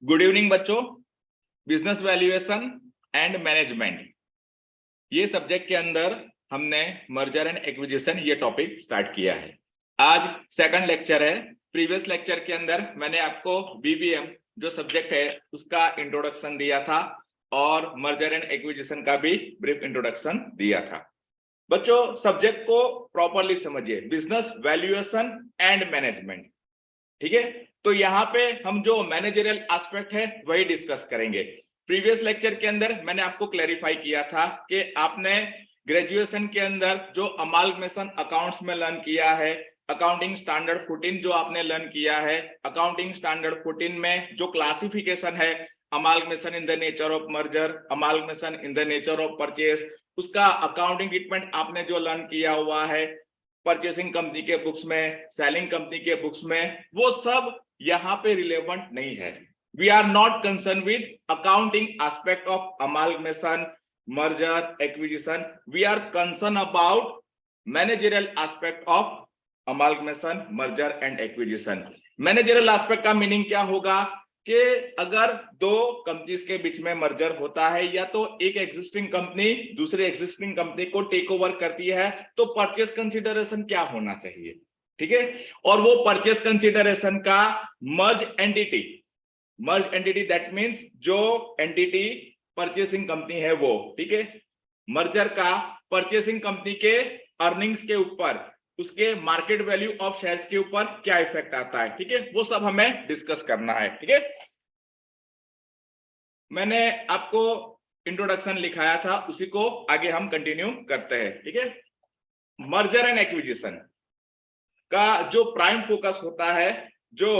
Good evening बच्चों। Business valuation and management, ये subject के अंदर हमने मर्जर एंड एक्विजिशन ये टॉपिक स्टार्ट किया है। आज सेकंड लेक्चर है। प्रीवियस लेक्चर के अंदर मैंने आपको बीबीएम जो सब्जेक्ट है उसका इंट्रोडक्शन दिया था और मर्जर एंड एक्विजिशन का भी ब्रीफ इंट्रोडक्शन दिया था। बच्चों, सब्जेक्ट को प्रॉपरली समझिए, बिजनेस वैल्यूएशन एंड मैनेजमेंट। ठीक है, तो यहाँ पे हम जो मैनेजरियल एस्पेक्ट है वही डिस्कस करेंगे। प्रीवियस लेक्चर के अंदर मैंने आपको क्लैरिफाई किया था कि आपने ग्रेजुएशन के अंदर जो अमालगमेशन अकाउंट्स में लर्न किया है, अकाउंटिंग स्टैंडर्ड 14 जो आपने लर्न किया है, अकाउंटिंग स्टैंडर्ड 14 में जो क्लासिफिकेशन है amalgamation in the nature of merger, amalgamation in the nature of purchase, उसका अकाउंटिंग ट्रीटमेंट आपने जो लर्न किया हुआ है परचेसिंग कंपनी के बुक्स में, सेलिंग कंपनी के बुक्स में, वो सब यहाँ पे रिलेवेंट नहीं है। We are not concern with accounting aspect of amalgamation, merger, acquisition. We are concern about managerial aspect of amalgamation, merger and acquisition. Managerial aspect का मीनिंग क्या होगा कि अगर दो कंपनीज के बीच में मर्जर होता है या तो एक एग्जिस्टिंग कंपनी दूसरे एग्जिस्टिंग कंपनी को टेक ओवर करती है तो परचेस कंसीडरेशन क्या होना चाहिए। ठीक है, और वो परचेस कंसीडरेशन का मर्ज एंटिटी दैट मींस जो एंटिटी परचेसिंग कंपनी है वो, ठीक है, मर्जर का परचेसिंग कंपनी के अर्निंग्स के ऊपर, उसके मार्केट वैल्यू ऑफ शेयर्स के ऊपर क्या इफेक्ट आता है। ठीक है, वो सब हमें डिस्कस करना है। ठीक है, मैंने आपको इंट्रोडक्शन लिखाया था, उसी को आगे हम कंटिन्यू करते हैं। ठीक है, मर्जर एंड एक्विजिशन का जो प्राइम फोकस होता है, जो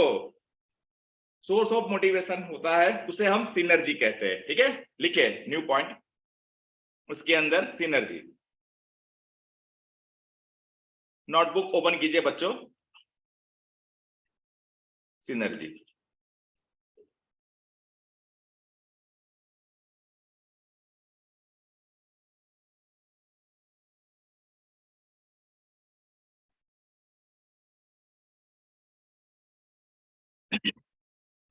सोर्स ऑफ मोटिवेशन होता है, उसे हम सिनर्जी कहते हैं। ठीक है, लिखे न्यू पॉइंट उसके अंदर सिनर्जी। नोटबुक ओपन कीजिए बच्चों, synergy.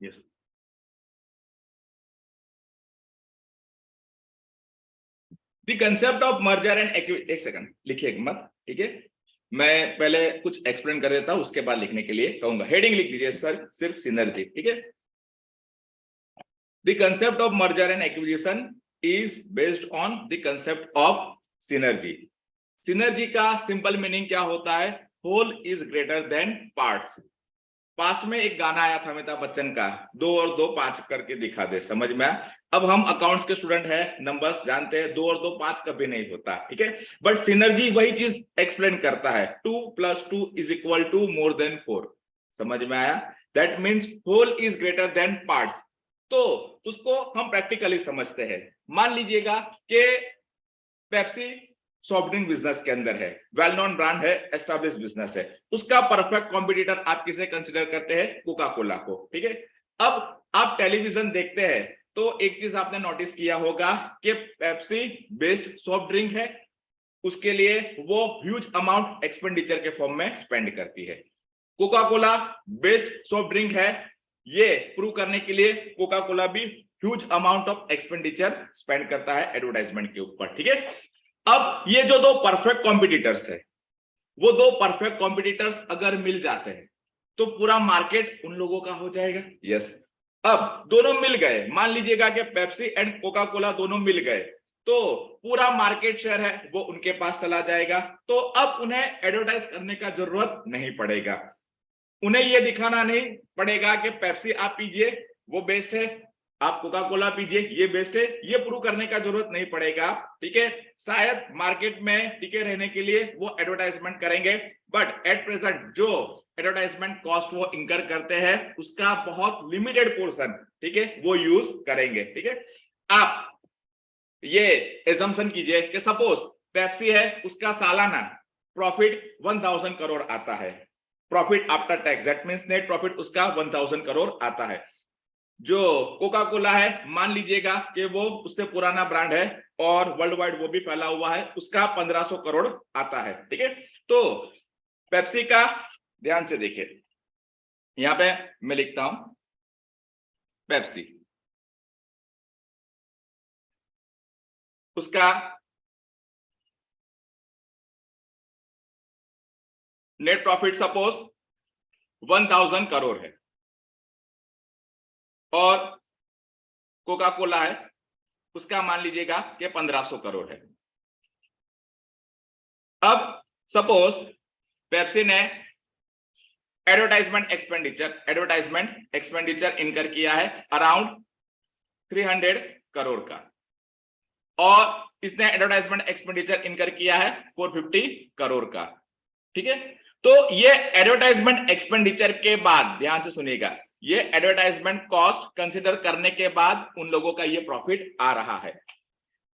Yes, the concept of merger and acquisition. एक सेकंड लिखिए मत, ठीक है, मैं पहले कुछ एक्सप्लेन कर देता हूं, उसके बाद लिखने के लिए कहूंगा। हेडिंग लिख दीजिए सर, सिर्फ सिनर्जी। ठीक है, the concept of merger and acquisition is based on the concept of synergy. Synergy का सिंपल मीनिंग क्या होता है? Whole is greater than parts. Past में एक गाना आया था अमिताभ बच्चन का, 2 और 2 5 करके दिखा दे, समझ में आया? अब हम अकाउंट्स के स्टूडेंट हैं, नंबर्स जानते हैं, 2 और 2 5 कभी नहीं होता। ठीक है, बट सिनर्जी वही चीज एक्सप्लेन करता है, 2 + 2 = मोर देन 4। समझ में आया? That means whole is greater than parts. तो उसको हम प्रैक्टिकली समझते हैं। मान लीजिएगा कि पेप्सी सॉफ्ट ड्रिंक बिजनेस के अंदर है, वेल नोन ब्रांड है, एस्टैब्लिश बिजनेस है, उसका परफेक्ट कॉम्पिटिटर आप किसे कंसिडर करते हैं? कोका कोला को। ठीक है, अब आप टेलीविजन देखते हैं तो एक चीज आपने नोटिस किया होगा कि पेप्सी बेस्ड सॉफ्ट ड्रिंक है, उसके लिए वो ह्यूज अमाउंट एक्सपेंडिचर के फॉर्म में स्पेंड करती है। Coca Cola based soft drink है, ये प्रूव करने के लिए कोका कोला भी huge amount of expenditure spend करता है एडवर्टाइजमेंट के ऊपर। ठीक है, अब ये जो 2 परफेक्ट कॉम्पिटिटर्स है, वो 2 परफेक्ट कॉम्पिटिटर्स अगर मिल जाते हैं तो पूरा मार्केट उन लोगों का हो जाएगा। यस, अब दोनों मिल गए, मान लीजिएगा कि पेप्सी एंड कोका कोला दोनों मिल गए, तो पूरा मार्केट शेयर है वो उनके पास चला जाएगा। तो अब उन्हें एडवर्टाइज करने का जरूरत नहीं पड़ेगा, उन्हें ये दिखाना नहीं पड़ेगा कि पेप्सी आप पीजिए वो बेस्ट है, आप कोका कोला पीजिए ये बेस्ट है, ये प्रूव करने का जरूरत नहीं पड़ेगा। ठीक है, शायद मार्केट में टिके रहने के लिए वो एडवर्टाइजमेंट करेंगे, बट एट प्रेजेंट जो एडवर्टाइजमेंट कॉस्ट वो इंकर करते हैं उसका बहुत लिमिटेड पोर्शन, ठीक है, वो यूज करेंगे। ठीक है, आप ये एजम्पशन कीजिए कि सपोज पेप्सी है, उसका सालाना प्रॉफिट 1000 करोड़ आता है, profit after tax, that means net profit उसका 1000 करोड़ आता है। जो कोका कोला है, मान लीजिएगा कि वो उससे पुराना ब्रांड है और वर्ल्ड वाइड वो भी फैला हुआ है, उसका 1500 करोड़ आता है। ठीक है, तो पेप्सी का ध्यान से देखिए, यहां पे मैं लिखता हूं पेप्सी, उसका नेट प्रॉफिट सपोज 1000 करोड़ है और कोका कोला है, उसका मान लीजिएगा कि 1500 करोड़ है। अब सपोज पेप्सी ने एडवर्टाइजमेंट एक्सपेंडिचर इनकर किया है अराउंड 300 करोड़ का, और इसने एडवर्टाइजमेंट एक्सपेंडिचर इनकर किया है 450 करोड़ का। ठीक है, तो ये एडवर्टाइजमेंट एक्सपेंडिचर के बाद, ध्यान से सुनिएगा, ये एडवर्टाइजमेंट कॉस्ट कंसीडर करने के बाद उन लोगों का ये प्रॉफिट आ रहा है।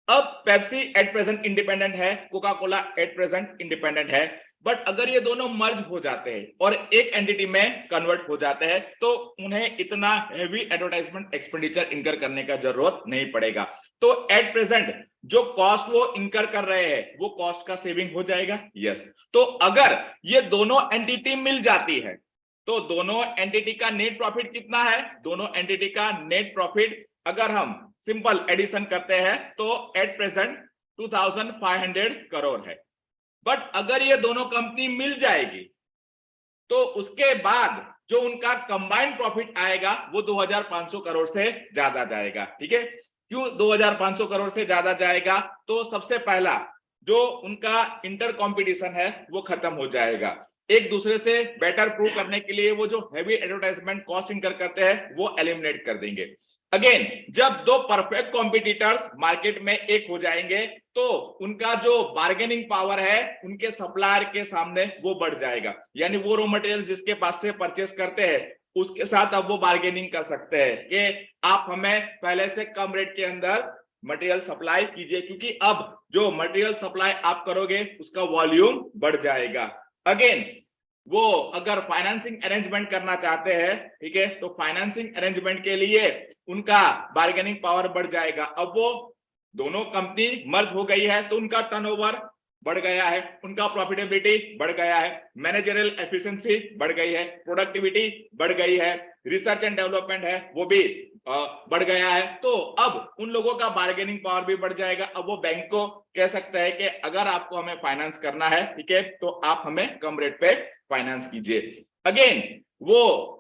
अब पेप्सी एट प्रेजेंट इंडिपेंडेंट है, Coca Cola at present independent है, बट अगर ये दोनों मर्ज हो जाते हैं और एक एंटिटी में कन्वर्ट हो जाते हैं तो उन्हें इतना हेवी एडवर्टाइजमेंट एक्सपेंडिचर इनकर करने का जरूरत नहीं पड़ेगा। तो एट प्रेजेंट जो कॉस्ट वो इनकर कर रहे हैं वो कॉस्ट का सेविंग हो जाएगा। यस, तो अगर ये दोनों एंटिटी मिल जाती है तो दोनों एंटिटी का नेट प्रॉफिट कितना है? दोनों एंटिटी का नेट प्रॉफिट अगर हम सिंपल एडिशन करते हैं तो एट प्रेजेंट 2500 करोड़ है। बट अगर ये दोनों कंपनी मिल जाएगी तो उसके बाद जो उनका कंबाइंड प्रॉफिट आएगा वो 2500 करोड़ से ज्यादा जाएगा। ठीक है, क्यों 2500 करोड़ से ज्यादा जाएगा? तो सबसे पहला जो उनका इंटर कॉम्पिटिशन है वो खत्म हो जाएगा। एक दूसरे से बेटर प्रूव करने के लिए वो जो हैवी एडवर्टाइजमेंट कॉस्ट इनकर करते हैं वो एलिमिनेट कर देंगे। अगेन, जब दो परफेक्ट कॉम्पिटिटर्स मार्केट में एक हो जाएंगे तो उनका जो बार्गेनिंग पावर है उनके सप्लायर के सामने वो बढ़ जाएगा। यानी वो रॉ मटेरियल जिसके पास से परचेस करते हैं उसके साथ अब वो बार्गेनिंग कर सकते हैं कि आप हमें पहले से कम रेट के अंदर मटेरियल सप्लाई कीजिए, क्योंकि अब जो मटेरियल सप्लाई आप करोगे उसका वॉल्यूम बढ़ जाएगा। अगेन, वो अगर फाइनेंसिंग अरेंजमेंट करना चाहते हैं, ठीक है, तो फाइनेंसिंग अरेंजमेंट के लिए उनका बार्गेनिंग पावर बढ़ जाएगा। अब वो दोनों कंपनी मर्ज हो गई है तो उनका टर्नओवर बढ़ गया है, उनका प्रॉफिटेबिलिटी बढ़ गया है, मैनेजरियल एफिशिएंसी बढ़ गई है, प्रोडक्टिविटी बढ़ गई है, रिसर्च एंड डेवलपमेंट है वो भी बढ़ गया है। तो अब उन लोगों का बार्गेनिंग पावर भी बढ़ जाएगा। अब वो बैंक को कह सकता है कि अगर आपको हमें फाइनेंस करना है, ठीक है, तो आप हमें कम रेट पे फाइनेंस कीजिए। अगेन, वो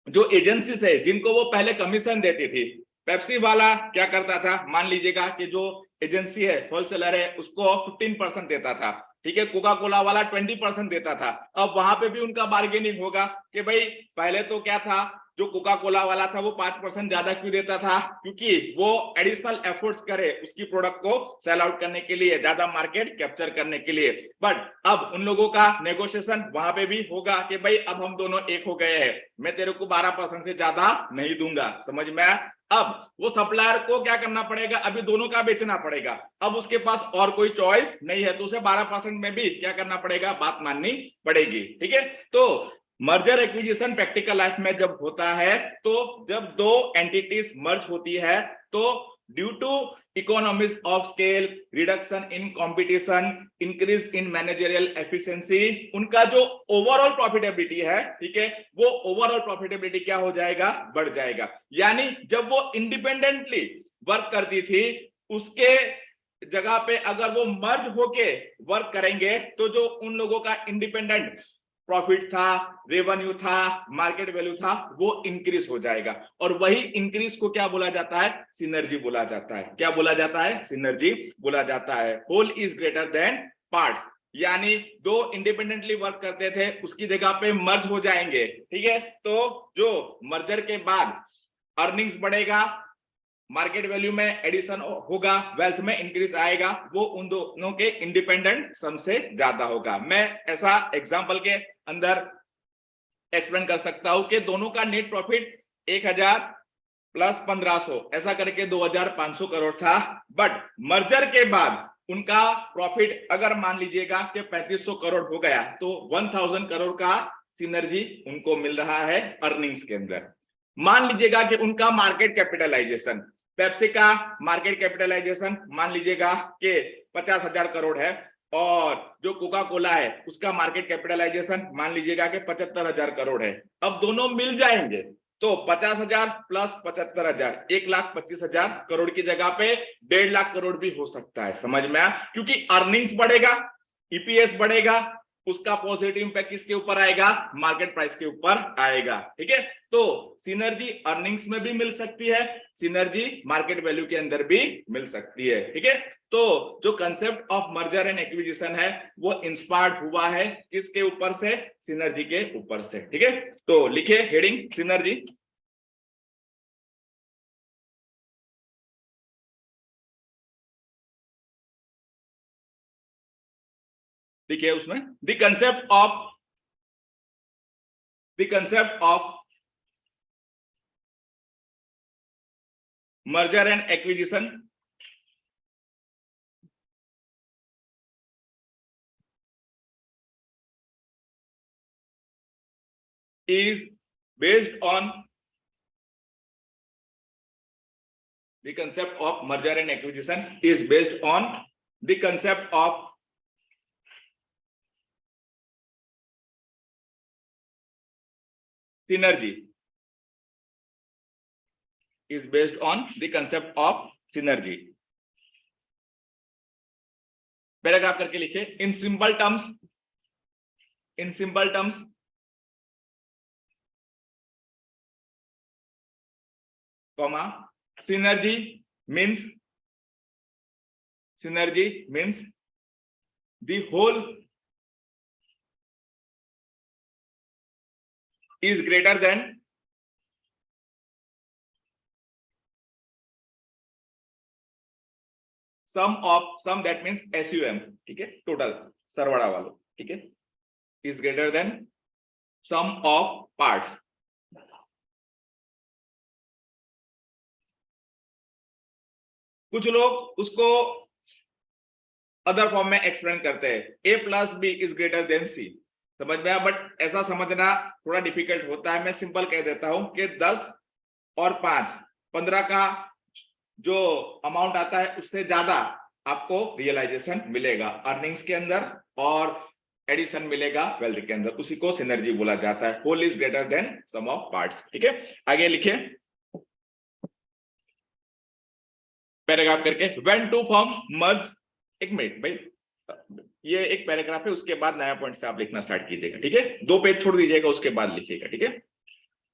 जो एजेंसीज है जिनको वो पहले कमीशन देती थी, पेप्सी वाला क्या करता था, मान लीजिएगा कि जो एजेंसी है, होलसेलर है, उसको 15% देता था, ठीक है, कोका कोला वाला 20% देता था। अब वहां पे भी उनका बार्गेनिंग होगा कि भाई पहले तो क्या था, जो कोका कोला वाला था वो 5% ज्यादा क्यों देता था, क्योंकि वो एडिशनल एफर्ट्स करे उसकी प्रोडक्ट को सेल आउट करने के लिए, ज्यादा मार्केट कैप्चर करने के लिए। बट अब उन लोगों का नेगोशिएशन वहां पे भी होगा कि भाई अब हम दोनों एक हो गए हैं, मैं तेरे को 12% से ज्यादा नहीं दूंगा। समझ में आया? अब वो सप्लायर को क्या करना पड़ेगा, अभी दोनों का बेचना पड़ेगा। अब उसके पास और कोई चॉइस नहीं है तो उसे 12% में भी क्या करना पड़ेगा, बात माननी पड़ेगी। ठीक है, तो मर्जर एक्विजिशन प्रैक्टिकल लाइफ में जब होता है तो जब दो एंटिटीज मर्ज होती है तो due to economics of scale, reduction in competition, increase in managerial efficiency, उनका जो ओवरऑल प्रॉफिटेबिलिटी है, ठीक है, वो ओवरऑल प्रॉफिटेबिलिटी क्या हो जाएगा, बढ़ जाएगा। यानी जब वो इंडिपेंडेंटली वर्क करती थी उसके जगह पे अगर वो मर्ज होके वर्क करेंगे तो जो उन लोगों का इंडिपेंडेंट प्रॉफिट था, रेवेन्यू था, मार्केट वैल्यू था, वो इंक्रीज हो जाएगा। और वही इंक्रीज को क्या बोला जाता है, सिनर्जी बोला जाता है। क्या बोला जाता है, सिनर्जी बोला जाता है। Whole is greater than parts, यानी दो इंडिपेंडेंटली वर्क करते थे उसकी जगह पे मर्ज हो जाएंगे, ठीक है, तो जो मर्जर के बाद अर्निंग्स बढ़ेगा, मार्केट वैल्यू में एडिशन होगा, वेल्थ में इंक्रीज आएगा, वो उन दोनों के इंडिपेंडेंट सम से ज्यादा होगा। मैं ऐसा एग्जांपल के अंदर एक्सप्लेन कर सकता हूं कि दोनों का नेट प्रॉफिट 1000 प्लस 1500 ऐसा करके 2500 करोड़ था, बट मर्जर के बाद उनका प्रॉफिट अगर मान लीजिएगा कि 3500 करोड़ हो गया तो 1000 करोड़ का सिनर्जी उनको मिल रहा है अर्निंग्स के अंदर। मान लीजिएगा कि उनका मार्केट कैपिटलाइजेशन, पेप्सी का मार्केट कैपिटलाइजेशन मान लीजिएगा कि 50,000 करोड़ है और जो कोका कोला है उसका मार्केट कैपिटलाइजेशन मान लीजिएगा कि 75,000 करोड़ है। अब दोनों मिल जाएंगे तो 50,000 प्लस 75,000, 1,25,000 करोड़ की जगह पे 1.5 लाख करोड़ भी हो सकता है। समझ में आया? क्योंकि अर्निंग्स बढ़ेगा, ईपीएस बढ़ेगा, उसका पॉजिटिव इंपैक्ट किसके ऊपर आएगा? मार्केट प्राइस के ऊपर आएगा। ठीक है, तो सिनर्जी अर्निंग्स में भी मिल सकती है, सिनर्जी मार्केट वैल्यू के अंदर भी मिल सकती है। ठीक है, तो जो concept of merger and acquisition है वो इंस्पायर्ड हुआ है किसके ऊपर से? सिनर्जी के ऊपर से। ठीक है, तो लिखिए हेडिंग सिनर्जी। देखिए उसमें the concept of merger and acquisition is based on the concept of merger and acquisition is based on the concept of synergy is based on the concept of synergy। Paragraph करके लिखे in simple terms comma synergy means the whole is greater than sum that means SUM। ठीक है, total Sarwada वालों। ठीक है, is greater than sum of parts। कुछ लोग उसको अदर फॉर्म में एक्सप्लेन करते हैं, A plus B is greater than C. समझ में आया? बट ऐसा समझना थोड़ा डिफिकल्ट होता है। मैं सिंपल कह देता हूं कि 10 और 5 15 का जो अमाउंट आता है उससे ज्यादा आपको रियलाइजेशन मिलेगा अर्निंग्स के अंदर और एडिशन मिलेगा वेल्थ के अंदर, उसी को सिनर्जी बोला जाता है। Whole is greater than sum of parts. ठीक है, आगे लिखिए पैराग्राफ करके व्हेन टू फॉर्म मर्ज। एक मिनट भाई, ये एक पैराग्राफ है, उसके बाद नया पॉइंट से आप लिखना स्टार्ट कीजिएगा। ठीक है, 2 पेज छोड़ दीजिएगा, उसके बाद लिखिएगा। ठीक है,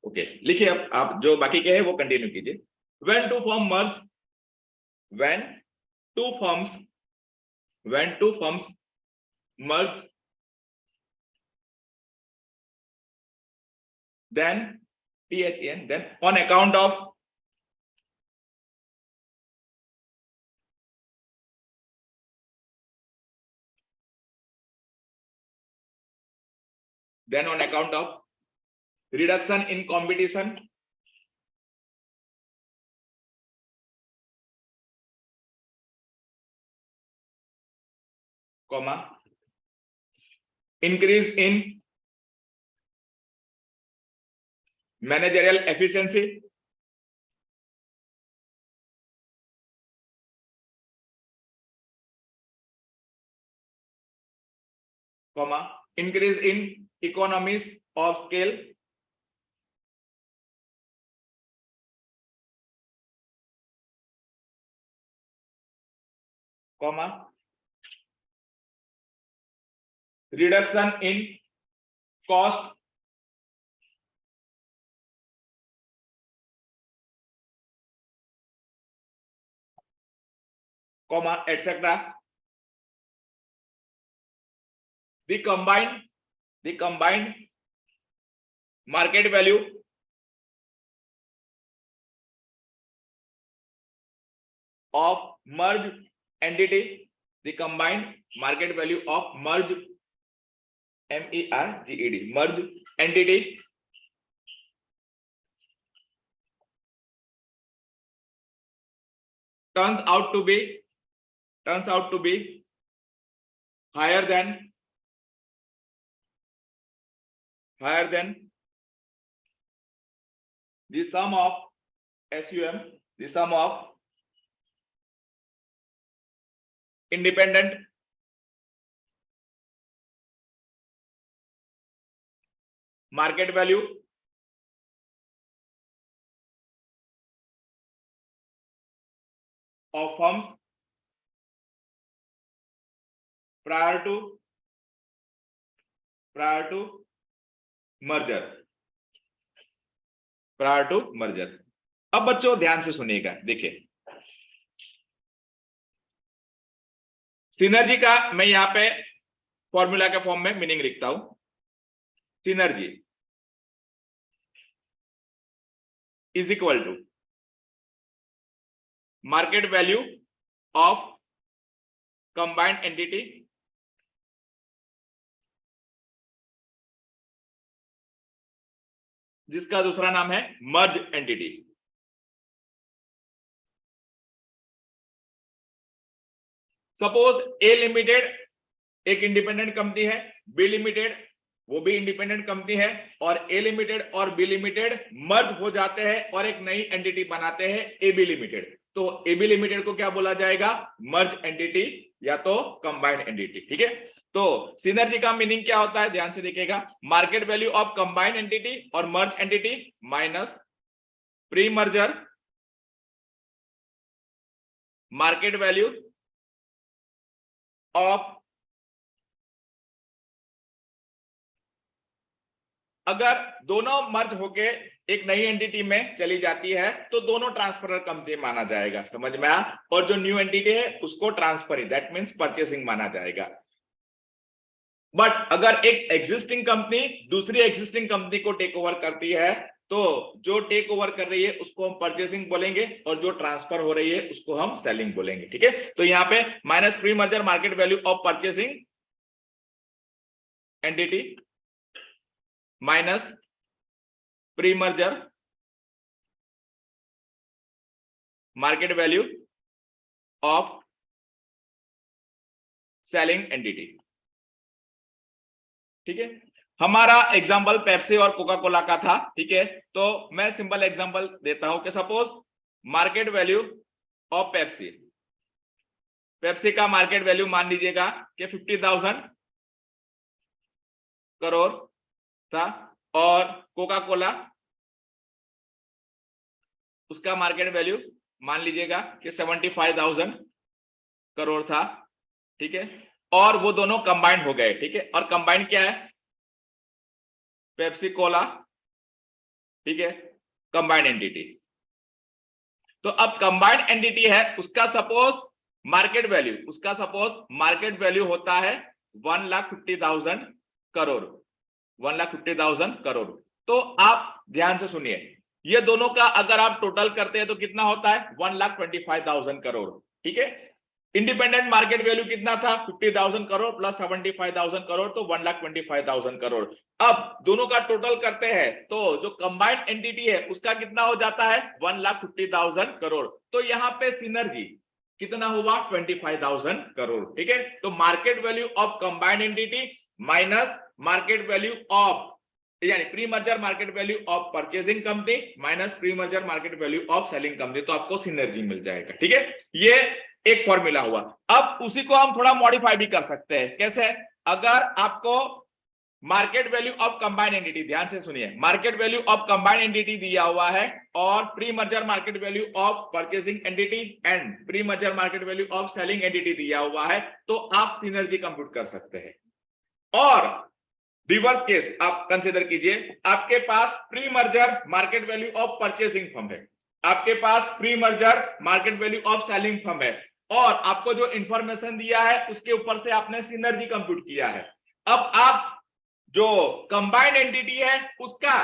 ओके लिखिए। अब आप जो बाकी के हैं वो कंटिन्यू कीजिए। When two form merge, when two firms merge then THEN then on account of reduction in competition, comma increase in managerial efficiency, comma increase in economies of scale, comma reduction in cost, comma etc. The combined market value of merged entity, the combined market value of merged MERGED merged entity turns out to be higher than the sum of SUM, the sum of independent market value of firms prior to merger. prior to merger. अब बच्चों ध्यान से सुनिएगा, देखिए synergy का मैं यहां पे फॉर्मूला के फॉर्म में मीनिंग लिखता हूं. Synergy is equal to market value of combined entity जिसका दूसरा नाम है merge entity. Suppose A limited एक इंडिपेंडेंट कंपनी है, बी लिमिटेड वो भी इंडिपेंडेंट कंपनी है, और ए लिमिटेड और बी लिमिटेड मर्ज हो जाते हैं और एक नई एंटिटी बनाते हैं ए बी लिमिटेड. तो ए बी लिमिटेड को क्या बोला जाएगा? मर्ज एंटिटी या तो कंबाइंड एंटिटी. ठीक है, तो सिनर्जी का मीनिंग क्या होता है, ध्यान से देखिएगा. Market value of combined entity और merge entity minus pre merger market value of, अगर दोनों मर्ज होके एक नई एंटिटी में चली जाती है तो दोनों ट्रांसफरर कंपनी माना जाएगा. समझ में आया? और जो न्यू एंटिटी है उसको ट्रांसफर, दैट मींस परचेसिंग माना जाएगा. बट अगर एक एग्जिस्टिंग कंपनी दूसरी एग्जिस्टिंग कंपनी को टेक ओवर करती है तो जो टेक ओवर कर रही है उसको हम परचेसिंग बोलेंगे और जो ट्रांसफर हो रही है उसको हम सेलिंग बोलेंगे. ठीक है, तो यहां पे minus pre merger market value of purchasing entity minus pre merger market value of selling entity. ठीक है, हमारा एग्जांपल पेप्सी और कोका कोला का था. ठीक है, तो मैं सिंपल एग्जांपल देता हूं कि suppose market value of Pepsi, Pepsi का मार्केट वैल्यू मान लीजिएगा कि 50,000 करोड़ था, और कोका कोला उसका मार्केट वैल्यू मान लीजिएगा कि 75,000 करोड़ था. ठीक है, और वो दोनों कंबाइंड हो गए. ठीक है, और कंबाइंड क्या है? Pepsi Cola. ठीक है, कंबाइंड एंटिटी. तो अब कंबाइंड एंटिटी है उसका सपोज मार्केट वैल्यू होता है 1,50,000 करोड़. 1,50,000 करोड़. तो आप ध्यान से सुनिए, ये दोनों का अगर आप टोटल करते हैं तो कितना होता है? 1,25,000 करोड़. ठीक है, इंडिपेंडेंट मार्केट वैल्यू कितना था? 50,000 करोड़ प्लस 75,000 करोड़, तो 1,25,000 करोड़. अब दोनों का टोटल करते हैं तो जो कंबाइंड एंटिटी है उसका कितना हो जाता है? 1,50,000 करोड़. तो यहां पे सिनर्जी कितना हुआ? 25,000 करोड़. ठीक है, तो market value of combined entity minus market value of, यानी pre merger market value of purchasing company minus pre merger market value of selling company, तो आपको सिनर्जी मिल जाएगा. ठीक है, ये एक फॉर्मूला हुआ. अब उसी को हम थोड़ा मॉडिफाई भी कर सकते हैं. कैसे? अगर आपको market value of combined entity, ध्यान से सुनिए, market value of combined entity दिया हुआ है और pre merger market value of purchasing entity and pre merger market value of selling entity दिया हुआ है, तो आप सिनर्जी कंप्यूट कर सकते हैं. और रिवर्स केस आप कंसीडर कीजिए, आपके पास pre merger market value of purchasing firm है, आपके पास pre merger market value of selling firm है, और आपको जो इंफॉर्मेशन दिया है उसके ऊपर से आपने सिनर्जी कंप्यूट किया है. अब आप जो कंबाइंड एंटिटी है उसका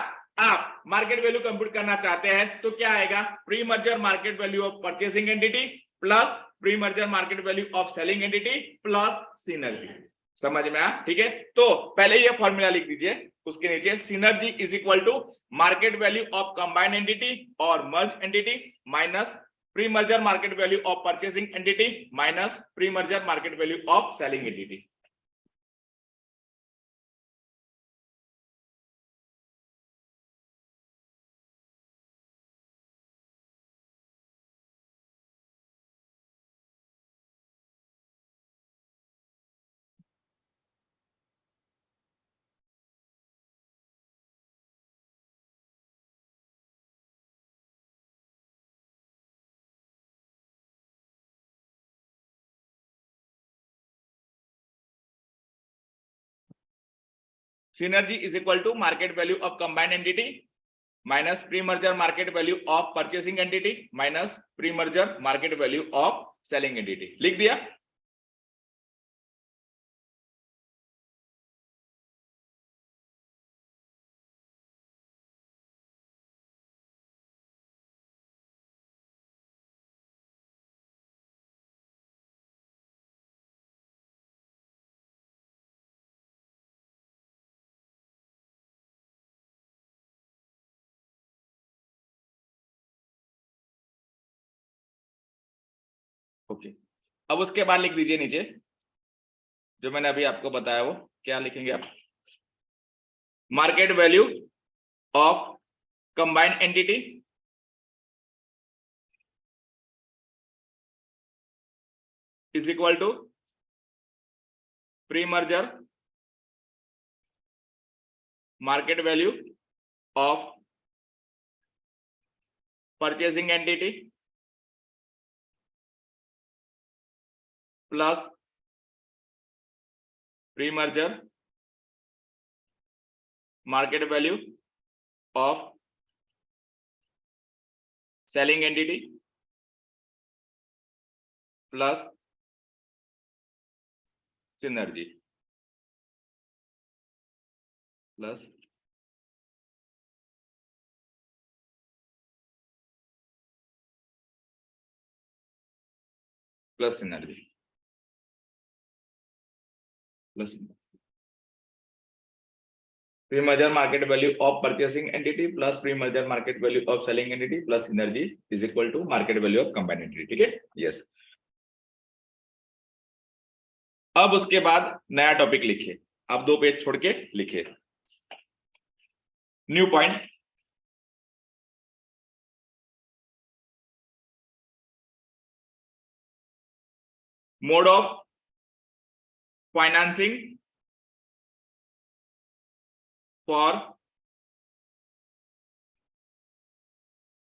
आप मार्केट वैल्यू कंप्यूट करना चाहते हैं तो क्या आएगा? Pre merger market value of purchasing entity plus pre merger market value of selling entity plus synergy. समझ में आया? ठीक है, तो पहले ये फॉर्मूला लिख दीजिए, उसके नीचे synergy is equal to market value of combined entity और merge entity minus pre merger market value of purchasing entity minus pre merger market value of selling entity. synergy is equal to market value of combined entity minus pre-merger market value of purchasing entity minus pre-merger market value of selling entity. लिख दिया? Okay, अब उसके बाद लिख दीजिए नीचे जो मैंने अभी आपको बताया, वो क्या लिखेंगे आप? Market value of combined entity is equal to pre merger market value of purchasing entity plus pre-merger market value of selling entity plus synergy plus synergy plus pre-merger market value of purchasing entity plus pre-merger market value of selling entity plus synergy is equal to market value of combined entity. ठीक है? Yes. अब उसके बाद नया topic लिखिए, आप 2 page छोड़ के लिखिए. New point, mode of financing for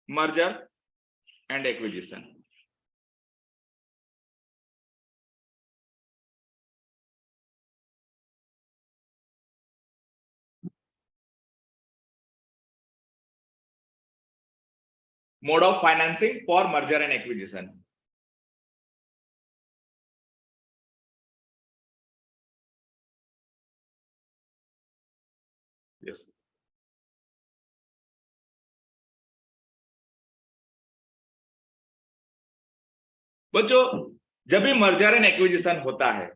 merger and acquisition. Mode of financing for merger and acquisition. Yes. बच्चों, जब भी मर्जर एंड एक्विजिशन होता है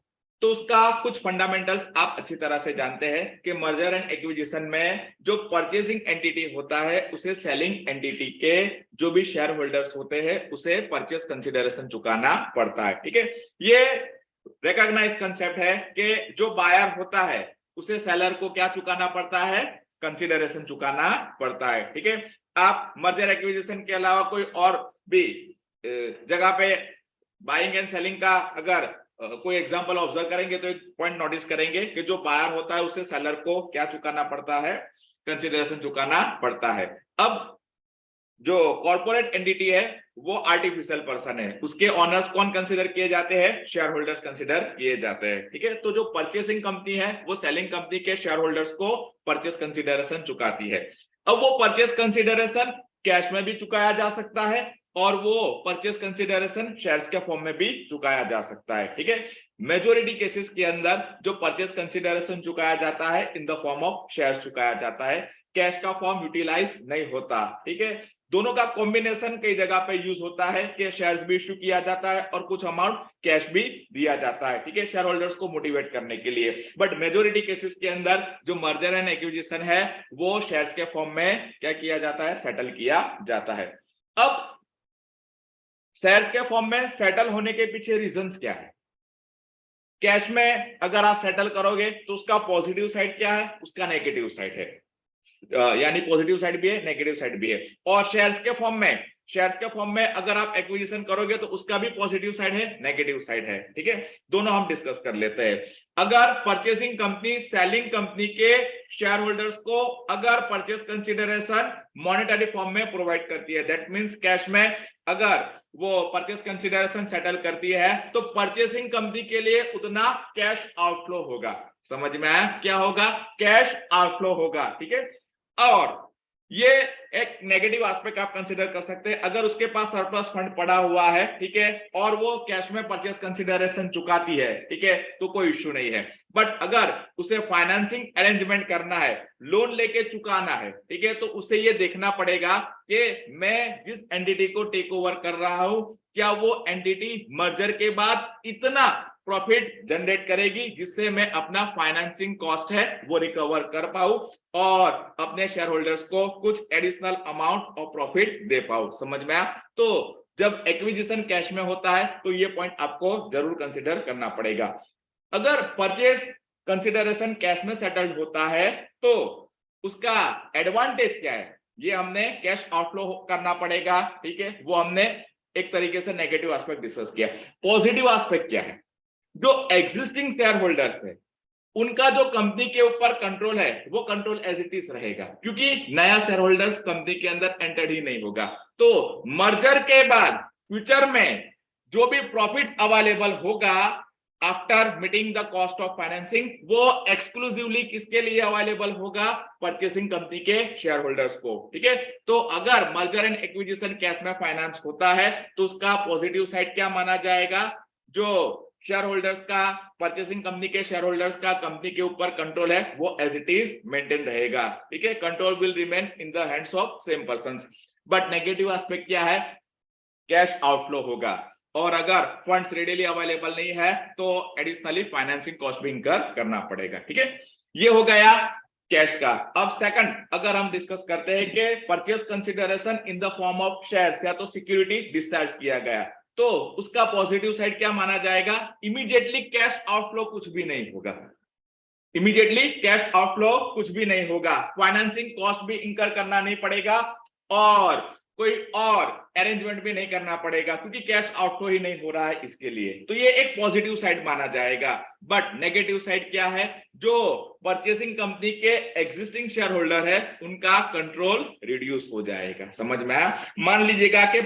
तो उसका कुछ फंडामेंटल्स आप अच्छी तरह से जानते हैं कि मर्जर एंड एक्विजिशन में जो परचेसिंग एंटिटी होता है उसे सेलिंग एंटिटी के जो भी शेयर होल्डर्स होते हैं उसे परचेस कंसिडरेशन चुकाना पड़ता है. ठीक है, ये रिकॉग्नाइज कंसेप्ट है कि जो बायर होता है उसे सेलर को क्या चुकाना पड़ता है? कंसिडरेशन चुकाना पड़ता है. ठीक है, आप मर्जर एक्विजिशन के अलावा कोई और भी जगह पे बाइंग एंड सेलिंग का अगर कोई एग्जांपल ऑब्जर्व करेंगे तो एक पॉइंट नोटिस करेंगे कि जो बायर होता है उसे सेलर को क्या चुकाना पड़ता है? कंसिडरेशन चुकाना पड़ता है. अब जो कॉर्पोरेट एंटिटी है वो आर्टिफिशियल पर्सन है, उसके ऑनर्स कौन कंसीडर किए जाते हैं? शेयर होल्डर्स कंसीडर किए जाते हैं. ठीक है, तो जो परचेसिंग कंपनी है वो सेलिंग कंपनी के शेयर होल्डर्स को परचेस कंसीडरेशन चुकाती है. अब वो परचेस कंसीडरेशन कैश में भी चुकाया जा सकता है और वो परचेस कंसीडरेशन शेयर्स के फॉर्म में भी चुकाया जा सकता है. ठीक है, मेजोरिटी केसेस के अंदर जो परचेस कंसीडरेशन चुकाया जाता है in the form of shares चुकाया जाता है, कैश का फॉर्म यूटिलाइज नहीं होता. ठीक है, दोनों का कॉम्बिनेशन कई जगह पे यूज होता है कि शेयर्स भी इश्यू किया जाता है और कुछ अमाउंट कैश भी दिया जाता है. ठीक है, शेयर होल्डर्स को मोटिवेट करने के लिए. बट मेजोरिटी केसेस के अंदर जो मर्जर एंड एक्विजिशन है वो शेयर्स के फॉर्म में क्या किया जाता है? सेटल किया जाता है. अब शेयर्स के फॉर्म में सेटल होने के पीछे रीजंस क्या है? कैश में अगर आप सेटल करोगे तो उसका पॉजिटिव साइड क्या है? उसका नेगेटिव साइड है, यानी पॉजिटिव साइड भी है, नेगेटिव साइड भी है. और शेयर्स के फॉर्म में अगर आप एक्विजिशन करोगे तो उसका भी पॉजिटिव साइड है, नेगेटिव साइड है. ठीक है, दोनों हम डिस्कस कर लेते हैं. अगर परचेसिंग कंपनी सेलिंग कंपनी के शेयर होल्डर्स को अगर परचेस कंसिडरेशन मॉनेटरी फॉर्म में प्रोवाइड करती है, दैट मींस कैश में अगर वो परचेस कंसिडरेशन सेटल करती है तो परचेसिंग कंपनी के लिए उतना कैश आउटफ्लो होगा. समझ में आया? क्या होगा? कैश आउटफ्लो होगा। ठीक है, और ये एक नेगेटिव एस्पेक्ट आप कंसीडर कर सकते हैं। अगर उसके पास सरप्लस फंड पड़ा हुआ है, ठीक है, और वो कैश में परचेस कंसीडरेशन चुकाती है, ठीक है, तो कोई इश्यू नहीं है। बट अगर उसे फाइनेंसिंग अरेंजमेंट करना है, लोन लेके चुकाना है, ठीक है, तो उसे ये देखना पड़ेगा कि मैं जिस एंटिटी को टेक ओवर कर रहा हूं, क्या वो एंटिटी मर्जर के बाद इतना प्रॉफिट जनरेट करेगी जिससे मैं अपना फाइनेंसिंग कॉस्ट है वो रिकवर कर पाऊं और अपने शेयर होल्डर्स को कुछ एडिशनल अमाउंट ऑफ प्रॉफिट दे पाऊं। समझ में आया? तो जब एक्विजिशन कैश में होता है तो ये पॉइंट आपको जरूर कंसिडर करना पड़ेगा। अगर परचेज कंसिडरेशन कैश में सेटल्ड होता है तो उसका एडवांटेज क्या है, ये हमने कैश आउटफ्लो करना पड़ेगा। ठीक है, वो हमने एक तरीके से नेगेटिव एस्पेक्ट डिस्कस किया। पॉजिटिव एस्पेक्ट क्या है? जो एग्जिस्टिंग शेयर होल्डर्स है उनका जो कंपनी के ऊपर कंट्रोल है वो कंट्रोल एज इट इज रहेगा, क्योंकि नया शेयर होल्डर्स कंपनी के अंदर एंटर ही नहीं होगा। तो मर्जर के बाद फ्यूचर में जो भी प्रॉफिट्स अवेलेबल होगा after meeting the cost of financing, वो एक्सक्लूसिवली किसके लिए अवेलेबल होगा? परचेसिंग कंपनी के शेयर होल्डर्स को। ठीक है, तो अगर मर्जर एंड एक्विजिशन कैश में फाइनेंस होता है तो उसका पॉजिटिव साइड क्या माना जाएगा? जो शेयर होल्डर्स का, परचेसिंग कंपनी के शेयर होल्डर्स का कंपनी के ऊपर कंट्रोल है वो एज इट इज मेंटेन रहेगा। ठीक है, control will remain in the hands of same persons. But negative aspect क्या है? कैश आउटफ्लो होगा, और अगर फंड्स रेडीली अवेलेबल नहीं है तो एडिशनली फाइनेंसिंग कॉस्ट भी इंकर करना पड़ेगा। ठीक है, ये हो गया कैश का। अब सेकंड अगर हम डिस्कस करते हैं कि purchase consideration in the form of shares या तो सिक्योरिटी डिस्चार्ज किया गया, तो उसका पॉजिटिव साइड क्या माना जाएगा? इमीडिएटली कैश आउटफ्लो कुछ भी नहीं होगा। इमीडिएटली कैश आउटफ्लो कुछ भी नहीं होगा, फाइनेंसिंग कॉस्ट भी इंकर करना नहीं पड़ेगा और कोई और अरेंजमेंट भी नहीं करना पड़ेगा, क्योंकि कैश आउटफ्लो ही नहीं हो रहा है इसके लिए। तो ये एक पॉजिटिव साइड माना जाएगा। बट नेगेटिव साइड क्या है? जो परचेसिंग कंपनी के एग्जिस्टिंग शेयर होल्डर है उनका कंट्रोल रिड्यूस हो जाएगा। समझ में आया? मान लीजिएगा कि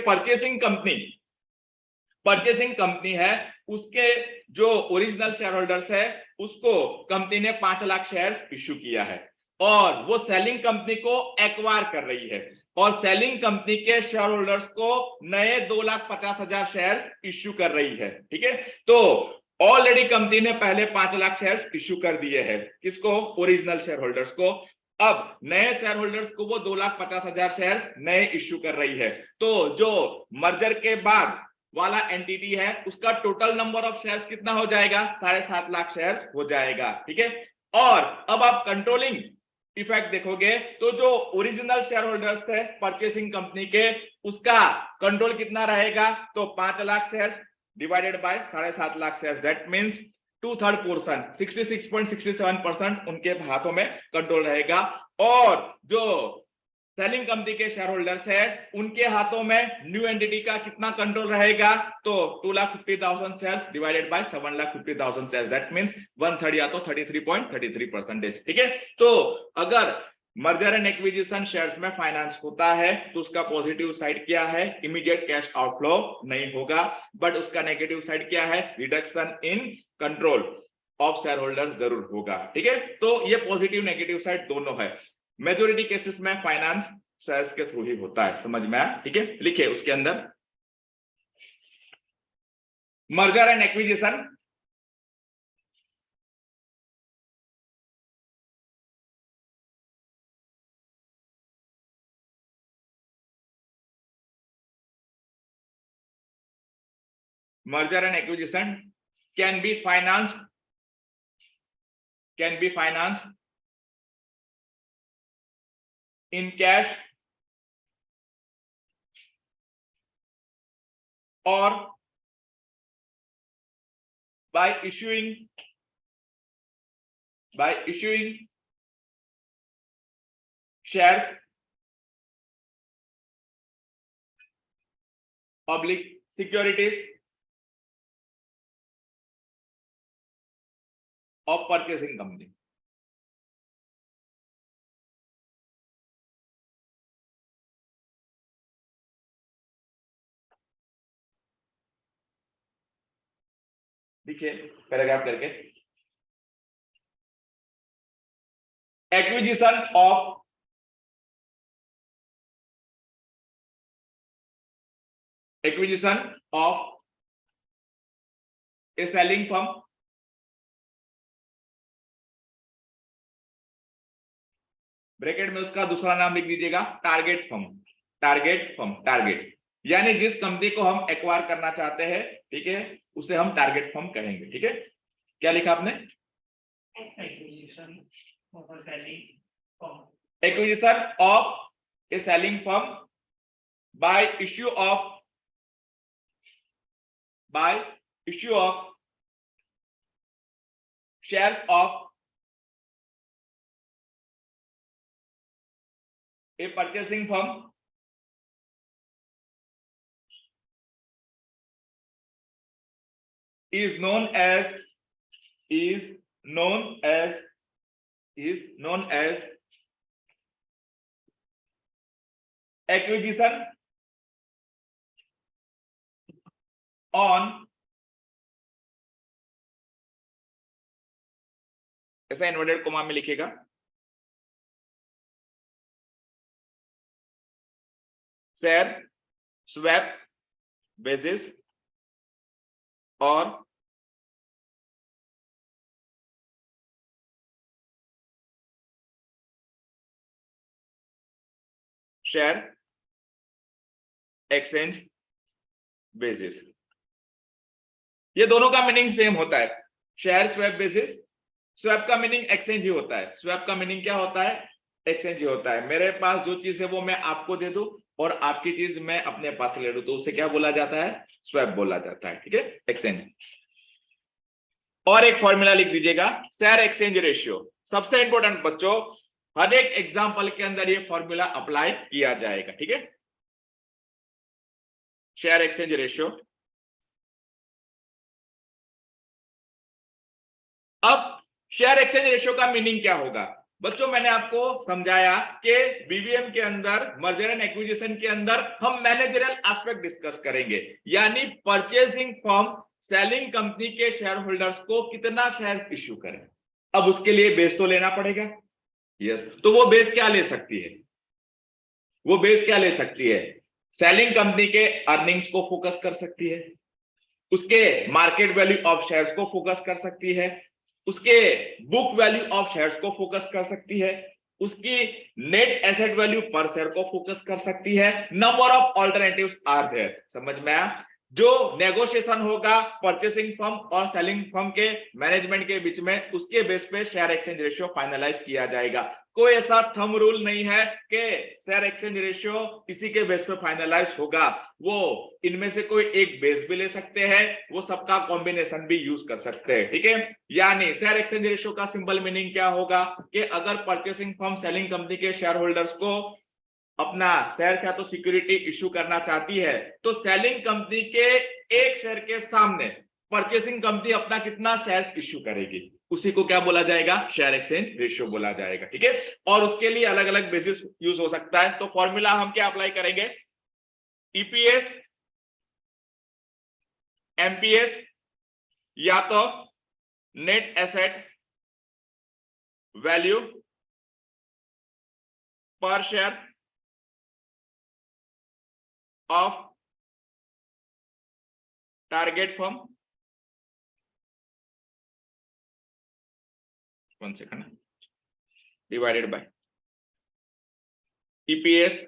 परचेसिंग कंपनी है, उसके जो ओरिजिनल शेयर होल्डर्स है उसको कंपनी ने 5 लाख शेयर इश्यू किया है और वो सेलिंग कंपनी को एक्वायर कर रही है और सेलिंग कंपनी के शेयर होल्डर्स को नए 2,50,000 शेयर इश्यू कर रही है। ठीक है, तो ऑलरेडी कंपनी ने पहले 5 लाख शेयर इश्यू कर दिए हैं। किसको? ओरिजिनल शेयर होल्डर्स को। अब नए शेयर होल्डर्स को वो 2,50,000 शेयर नए इश्यू कर रही है। तो जो मर्जर के बाद वाला एंटिटी है उसका टोटल नंबर ऑफ शेयर्स कितना हो जाएगा? 7.5 लाख शेयर्स हो जाएगा। ठीक है, और अब आप कंट्रोलिंग इफेक्ट देखोगे तो जो ओरिजिनल शेयर होल्डर्स थे परचेसिंग कंपनी के, उसका कंट्रोल कितना रहेगा? तो 5 lakh shares divided by 7.5 lakh shares, that means 2/3 portion 66.67% उनके हाथों में कंट्रोल रहेगा। और जो सेलिंग कंपनी के शेयर होल्डर्स है उनके हाथों में न्यू एंटिटी का कितना कंट्रोल रहेगा? तो 2,50,000 shares divided by 7,50,000 shares, that means 1/3 या तो 33.33%। ठीक है, तो अगर मर्जर एंड एक्विजिशन शेयर्स में फाइनेंस होता है तो उसका पॉजिटिव साइड क्या है? इमीडिएट कैश आउटफ्लो नहीं होगा। बट उसका नेगेटिव साइड क्या है? Reduction in control of share holders जरूर होगा। ठीक है, तो ये पॉजिटिव नेगेटिव साइड दोनों है। मेजोरिटी केसेस में फाइनेंस शेयर्स के थ्रू ही होता है। समझ में आया? ठीक है, लिखिए उसके अंदर merger and acquisition can be financed in cash or by issuing shares, public securities of purchasing company। देखिए पैराग्राफ करके acquisition of A selling firm, bracket में उसका दूसरा नाम लिख दीजिएगा टारगेट फर्म। टारगेट यानी जिस कंपनी को हम एक्वायर करना चाहते हैं, ठीक है, उसे हम टारगेट फर्म कहेंगे। ठीक है, क्या लिखा आपने? Acquisition of A selling firm bye issue of shares of a purchasing firm is known as acquisition on, ऐसा इन्वर्टेड कोमा में लिखेगा, शेयर स्वैप बेसिस और शेयर एक्सचेंज बेसिस। ये दोनों का मीनिंग सेम होता है, शेयर स्वैप बेसिस। स्वैप का मीनिंग एक्सचेंज ही होता है। स्वैप का मीनिंग क्या होता है? एक्सचेंज ही होता है। मेरे पास जो चीज है वो मैं आपको दे दूं और आपकी चीज मैं अपने पास ले लूं, तो उसे क्या बोला जाता है? स्वैप बोला जाता है। ठीक है, एक्सचेंज। और एक फॉर्मूला लिख दीजिएगा, शेयर एक्सचेंज रेशियो। सबसे इंपॉर्टेंट बच्चों, हर एक एग्जांपल के अंदर ये फॉर्मूला अप्लाई किया जाएगा। ठीक है, शेयर एक्सचेंज रेशियो। अब शेयर एक्सचेंज रेशियो का मीनिंग क्या होगा? बच्चों मैंने आपको समझाया कि बीवीएम के अंदर, मर्जर एंड एक्विजिशन के अंदर हम मैनेजरियल एस्पेक्ट डिस्कस करेंगे, यानी परचेसिंग फर्म सेलिंग कंपनी के शेयर होल्डर्स को कितना शेयर इश्यू करें। अब उसके लिए बेस तो लेना पड़ेगा। यस, तो वो बेस क्या ले सकती है? वो बेस क्या ले सकती है? सेलिंग कंपनी के अर्निंग्स को फोकस कर सकती है, उसके मार्केट वैल्यू ऑफ शेयर्स को फोकस कर सकती है, उसके बुक वैल्यू ऑफ शेयर्स को फोकस कर सकती है, उसकी नेट एसेट वैल्यू पर शेयर को फोकस कर सकती है। Number of alternatives are there. समझ में आया? जो नेगोशिएशन होगा परचेसिंग फर्म और सेलिंग फर्म के मैनेजमेंट के बीच में, उसके बेस पे शेयर एक्सचेंज रेशियो फाइनलाइज किया जाएगा। कोई ऐसा थंब रूल नहीं है कि शेयर एक्सचेंज रेशियो इसी के बेस पे फाइनलाइज होगा। वो इनमें से कोई एक बेस भी ले सकते हैं, वो सबका कॉम्बिनेशन भी यूज कर सकते हैं। ठीक है, यानी शेयर एक्सचेंज रेशियो का सिंपल मीनिंग क्या होगा कि अगर परचेसिंग फर्म सेलिंग कंपनी के शेयर होल्डर्स को अपना शेयर या तो सिक्योरिटी इश्यू करना चाहती है, तो सेलिंग कंपनी के एक शेयर के सामने परचेसिंग कंपनी अपना कितना शेयर इश्यू करेगी, उसी को क्या बोला जाएगा? शेयर एक्सचेंज रेशियो बोला जाएगा। ठीक है, और उसके लिए अलग अलग बेसिस यूज हो सकता है। तो फॉर्मूला हम क्या अप्लाई करेंगे? ईपीएस, एमपीएस, या तो नेट एसेट वैल्यू पर share of target firm, 1 second, divided by EPS,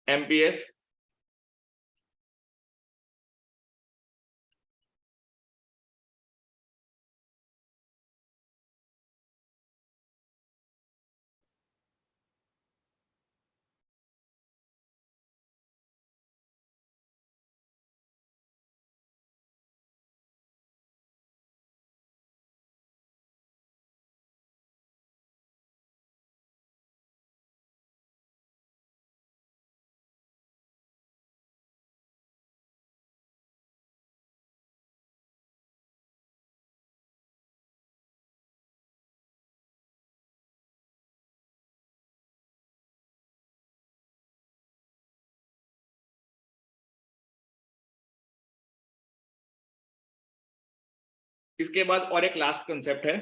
MPS, इसके बाद और एक लास्ट कंसेप्ट है,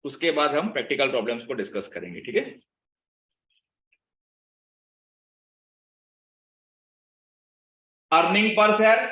उसके बाद हम प्रैक्टिकल प्रॉब्लम्स को डिस्कस करेंगे, ठीक है। अर्निंग पर शेयर,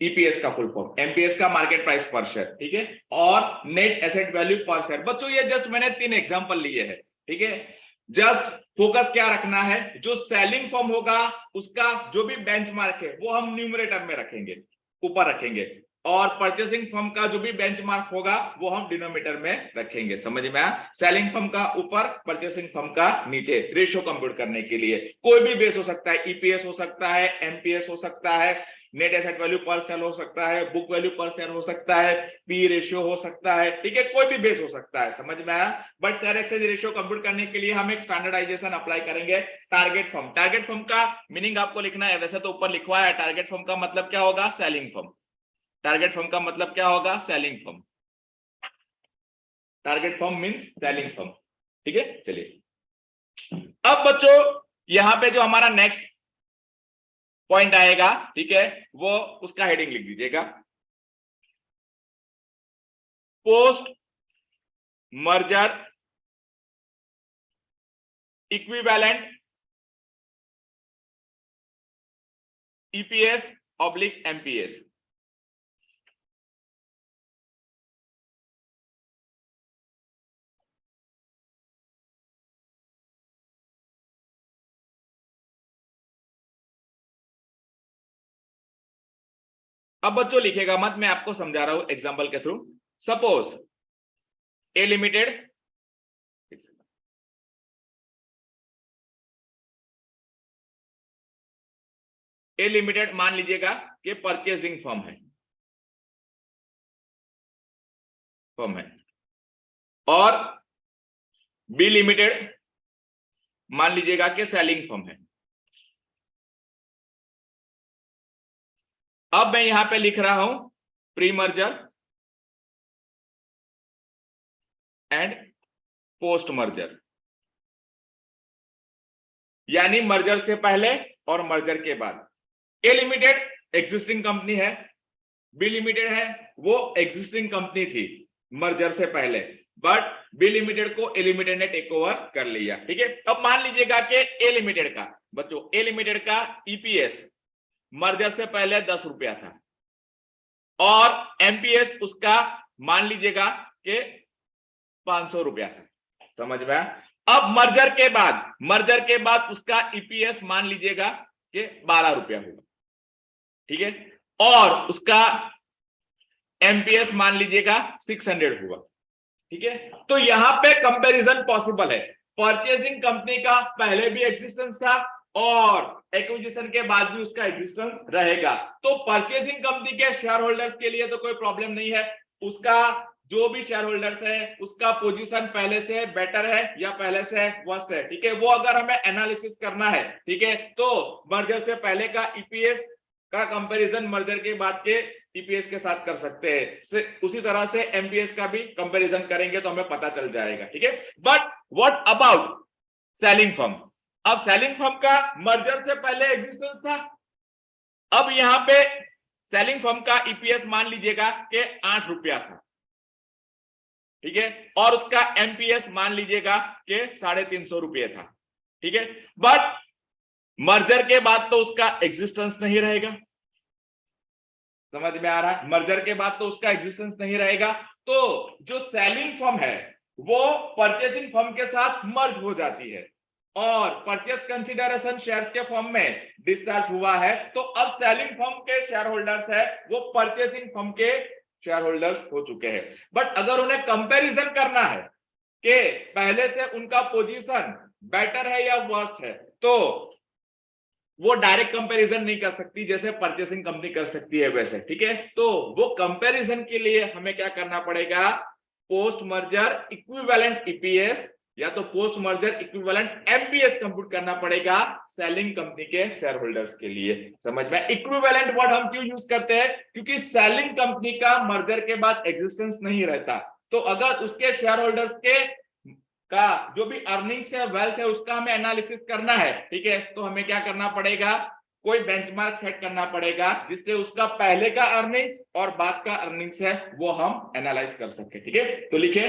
ईपीएस का फुल फॉर्म, एमपीएस का मार्केट प्राइस पर शेयर, ठीक है, और नेट एसेट वैल्यू पर शेयर। बच्चों ये जस्ट मैंने 3 एग्जांपल लिए हैं, ठीक है। जस्ट फोकस क्या रखना है, जो सेलिंग फॉर्म होगा उसका जो भी बेंचमार्क है वो हम न्यूमरेटर में रखेंगे, ऊपर रखेंगे, और परचेसिंग फर्म का जो भी बेंचमार्क होगा वो हम डिनोमिनेटर में रखेंगे। समझ में आया? सेलिंग फर्म का ऊपर, परचेसिंग फर्म का नीचे, रेशियो कंप्यूट करने के लिए कोई भी बेस हो सकता है, ईपीएस हो सकता है, एमपीएस हो सकता है, नेट एसेट वैल्यू पर शेयर हो सकता है, बुक वैल्यू पर शेयर हो सकता है, पी रेशियो हो सकता है, ठीक है, कोई भी बेस हो सकता है। समझ में आया? But share exchange ratio compute करने के लिए हम एक स्टैंडर्डाइजेशन अप्लाई करेंगे। टारगेट फर्म, टारगेट फर्म का मीनिंग आपको लिखना है, वैसे तो ऊपर लिखवा है। टारगेट फर्म का मतलब क्या होगा? Selling firm. टारगेट फर्म का मतलब क्या होगा? Selling firm. Target firm means selling firm, ठीक है। चलिए अब बच्चों यहां पे जो हमारा नेक्स्ट पॉइंट आएगा, ठीक है, वो उसका हेडिंग लिख दीजिएगा, post merger equivalent EPS oblique MPS. अब बच्चों लिखेगा मत, मैं आपको समझा रहा हूं एग्जांपल के through. Suppose A limited, A limited मान लीजिएगा कि परचेसिंग फर्म है, और बी लिमिटेड मान लीजिएगा कि सेलिंग फर्म है। अब मैं यहां पे लिख रहा हूं pre merger and post merger, यानी मर्जर से पहले और मर्जर के बाद। ए लिमिटेड एग्जिस्टिंग कंपनी है, बी लिमिटेड है वो एग्जिस्टिंग कंपनी थी मर्जर से पहले, बट बी लिमिटेड को ए लिमिटेड ने टेक ओवर कर लिया, ठीक है। अब मान लीजिएगा कि ए लिमिटेड का, बच्चों ए लिमिटेड का ईपीएस मर्जर से पहले 10 रुपया था, और एमपीएस उसका मान लीजिएगा कि 500 रुपया था। समझ में? अब मर्जर के बाद उसका ईपीएस मान लीजिएगा कि 12 रुपया होगा, ठीक है, और उसका एमपीएस मान लीजिएगा 600 होगा, ठीक है। तो यहां पे कंपैरिजन पॉसिबल है। परचेसिंग कंपनी का पहले भी एग्जिस्टेंस था और एक्विजिशन के बाद भी उसका एग्जिस्टेंस रहेगा। तो परचेसिंग कंपनी के शेयर होल्डर्स के लिए तो कोई प्रॉब्लम नहीं है, उसका जो भी शेयर होल्डर्स है उसका पोजीशन पहले से बेटर है या पहले से वर्स्ट है, ठीक है। वो अगर हमें एनालिसिस करना है, ठीक है, तो मर्जर से पहले का ईपीएस का कंपैरिजन मर्जर के बाद के ईपीएस के साथ कर सकते हैं, उसी तरह से एमपीएस का भी कंपैरिजन करेंगे तो हमें पता चल जाएगा, ठीक है। But what about selling firm? अब सेलिंग फर्म का मर्जर से पहले एग्जिस्टेंस था, अब यहां पे सेलिंग फर्म का ईपीएस मान लीजिएगा कि 8 रुपया था, ठीक है, और उसका एमपीएस मान लीजिएगा कि 350 रुपये था, ठीक है। बट मर्जर के बाद तो उसका एग्जिस्टेंस नहीं रहेगा। समझ में आ रहा है? मर्जर के बाद तो उसका एग्जिस्टेंस नहीं रहेगा, तो जो सेलिंग फर्म है वो परचेसिंग फर्म के साथ मर्ज हो जाती है, और परचेस कंसीडरेशन शेयर के फॉर्म में डिस्चार्ज हुआ है, तो अब सेलिंग फर्म के शेयर होल्डर्स है वो परचेसिंग फर्म के शेयर होल्डर्स हो चुके हैं। बट अगर उन्हें कंपैरिजन करना है कि पहले से उनका पोजीशन बेटर है या वर्स्ट है, तो वो डायरेक्ट कंपैरिजन नहीं कर सकती जैसे परचेसिंग कंपनी कर सकती है वैसे, ठीक है। तो वो कंपैरिजन के लिए हमें क्या करना पड़ेगा? पोस्ट मर्जर इक्विवेलेंट ईपीएस या तो post merger equivalent MPS compute करना पड़ेगा सेलिंग कंपनी के शेयर होल्डर्स के लिए। समझ में? इक्विवेलेंट वर्ड हम क्यों यूज करते हैं? क्योंकि सेलिंग कंपनी का मर्जर के बाद एग्जिस्टेंस नहीं रहता, तो अगर उसके शेयर होल्डर्स के का जो भी अर्निंग्स है, वेल्थ है, उसका हमें एनालिसिस करना है, ठीक है, तो हमें क्या करना पड़ेगा? कोई बेंचमार्क सेट करना पड़ेगा जिससे उसका पहले का अर्निंग्स और बाद का अर्निंग्स है वो हम एनालाइज कर सके। ठीक है, तो लिखे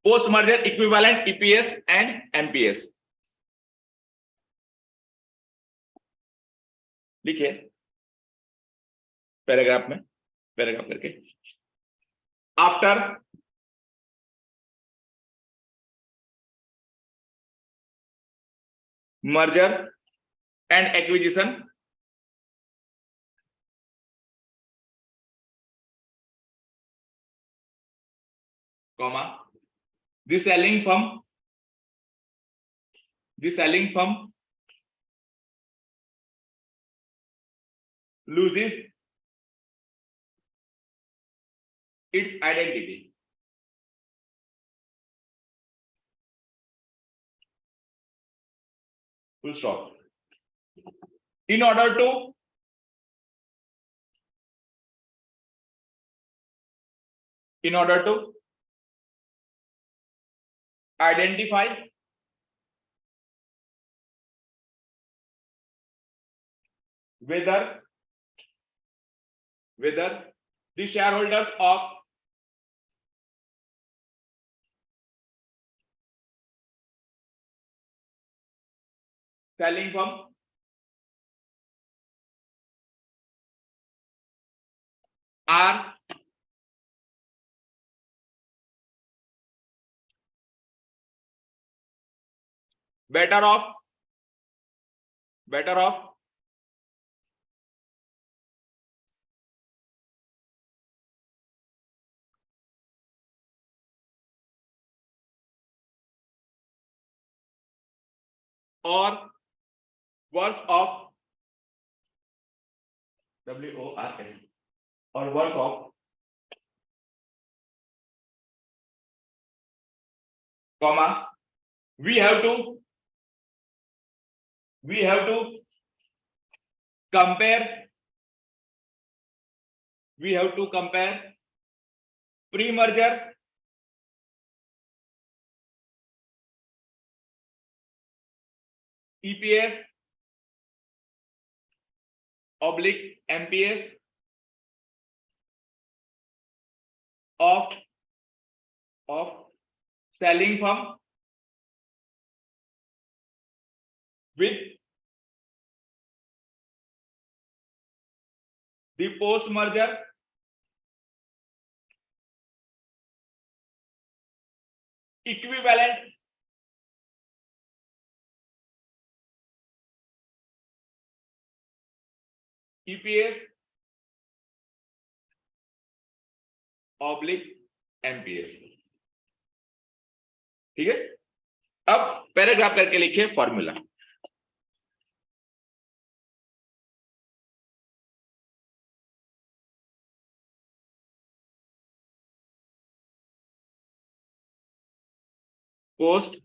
post merger equivalent EPS and MPS. लिखिए पैराग्राफ में, पैराग्राफ करके, after merger and acquisition, comma, the selling firm loses its identity. Full stop. In order to identify whether the shareholders of selling firm are better off or worse off, WORS, or worse off, comma, we have to compare pre-merger EPS oblique MPS of selling firm with the post-merger equivalent EPS oblique MPS। ठीक है, अब paragraph करके लिखिए formula. Post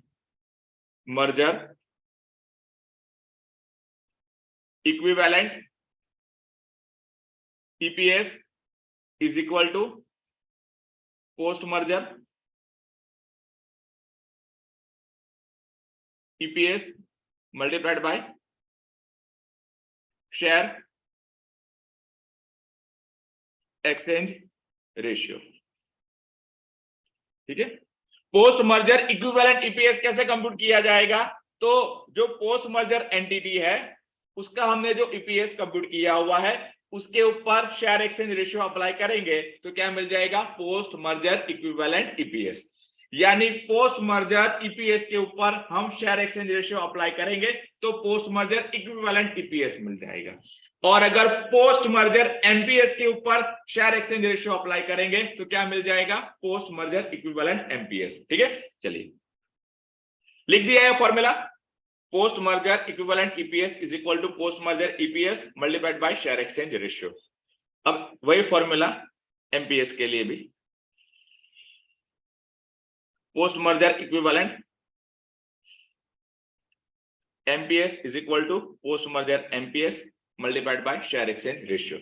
merger equivalent EPS is equal to post merger EPS multiplied by share exchange ratio। ठीक है, post merger equivalent EPS कैसे compute किया जाएगा? तो जो पोस्ट मर्जर एंटिटी है उसका हमने जो ईपीएस कंप्यूट किया हुआ है उसके ऊपर शेयर एक्सचेंज रेशियो अप्लाई करेंगे तो क्या मिल जाएगा? Post merger equivalent EPS. यानी पोस्ट मर्जर ईपीएस के ऊपर हम शेयर एक्सचेंज रेशियो अप्लाई करेंगे तो पोस्ट मर्जर इक्विवेलेंट ईपीएस मिल जाएगा। और अगर पोस्ट मर्जर एमपीएस के ऊपर शेयर एक्सचेंज रेशियो अप्लाई करेंगे तो क्या मिल जाएगा? Post merger equivalent MPS. ठीक है, चलिए लिख दिया है formula, post merger equivalent EPS is equal to post merger EPS multiplied by share exchange ratio. अब वही फॉर्मूला एमपीएस के लिए भी, post merger equivalent MPS is equal to post merger MPS multiplied by share exchange ratio।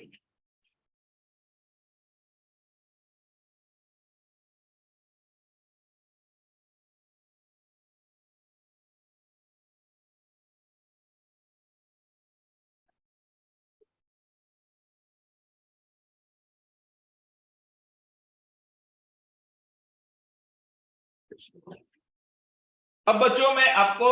अब बच्चों मैं आपको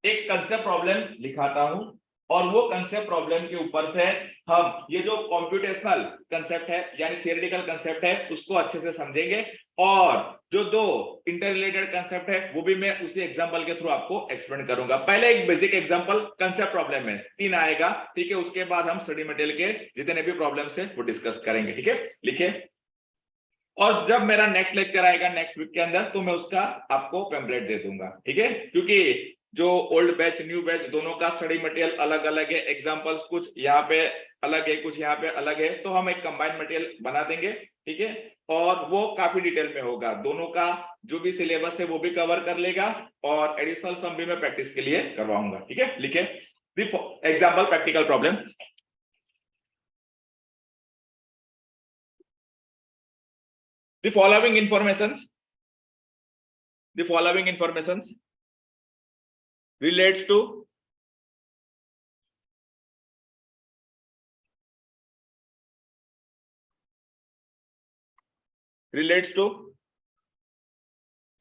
एक कंसेप्ट प्रॉब्लम लिखाता हूं और वो कंसेप्ट प्रॉब्लम के ऊपर से हम ये जो कॉम्प्यूटेशनल कंसेप्ट है यानी थियोरेटिकल कंसेप्ट है उसको अच्छे से समझेंगे और जो दो इंटर रिलेटेड कंसेप्ट है वो भी मैं उसी एग्जांपल के थ्रू आपको एक्सप्लेन करूंगा। पहले एक बेसिक एग्जांपल कंसेप्ट प्रॉब्लम में 3 आएगा, ठीक है। उसके बाद हम स्टडी मटेरियल के जितने भी प्रॉब्लम्स है वो डिस्कस करेंगे, ठीक है। लिखिए, और जब मेरा नेक्स्ट लेक्चर आएगा नेक्स्ट वीक के अंदर तो मैं उसका आपको पैम्पलेट दे दूंगा, ठीक है। क्योंकि जो ओल्ड बैच न्यू बैच दोनों का स्टडी मटेरियल अलग अलग है, एग्जांपल्स कुछ यहाँ पे अलग है कुछ यहाँ पे अलग है, तो हम एक कंबाइंड मटेरियल बना देंगे, ठीक है। और वो काफी डिटेल में होगा, दोनों का जो भी सिलेबस है वो भी कवर कर लेगा और एडिशनल सम भी मैं प्रैक्टिस के लिए करवाऊंगा, ठीक है। लिखिए, example practical problem. The following informations relates to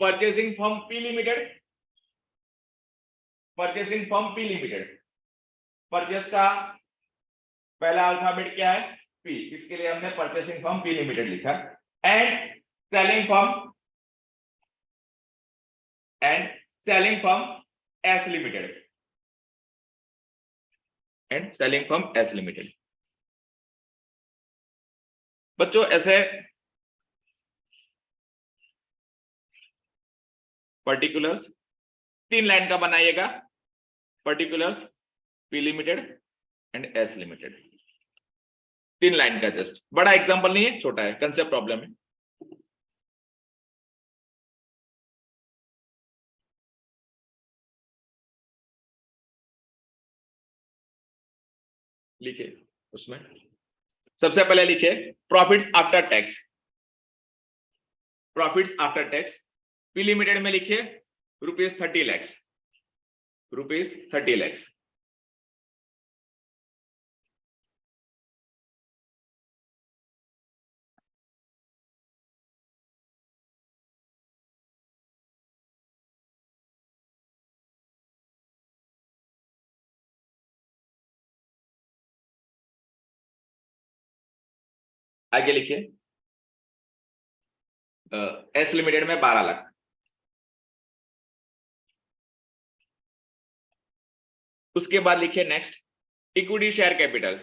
purchasing from P Limited, purchase का पहला अल्फाबेट क्या है? P, इसके लिए हमने परचेसिंग फ्रॉम P लिमिटेड लिखा। And selling from S limited, बच्चों ऐसे पर्टिकुलर्स 3 लाइन का बनाइएगा, particulars P limited and S limited, 3 line का, जस्ट बड़ा एग्जांपल नहीं है, छोटा है, कंसेप्ट प्रॉब्लम है। लिखिए, उसमें सबसे पहले लिखिए profits after tax. P limited में लिखिए ₹30 लाख। आगे लिखिए S लिमिटेड में 12 लाख। उसके बाद लिखिए next equity share capital.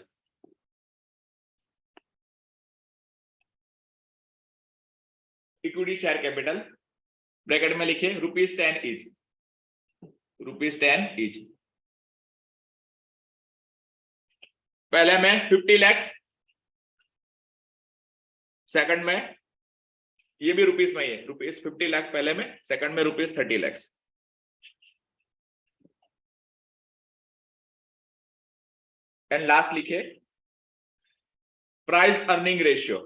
Bracket में लिखिए ₹10 ईच। पहले में 50 लाख, सेकंड में ये भी रुपीस में ही है, ₹50 लाख पहले में, सेकंड में ₹30 लाख। एंड लास्ट लिखिए price earning ratio.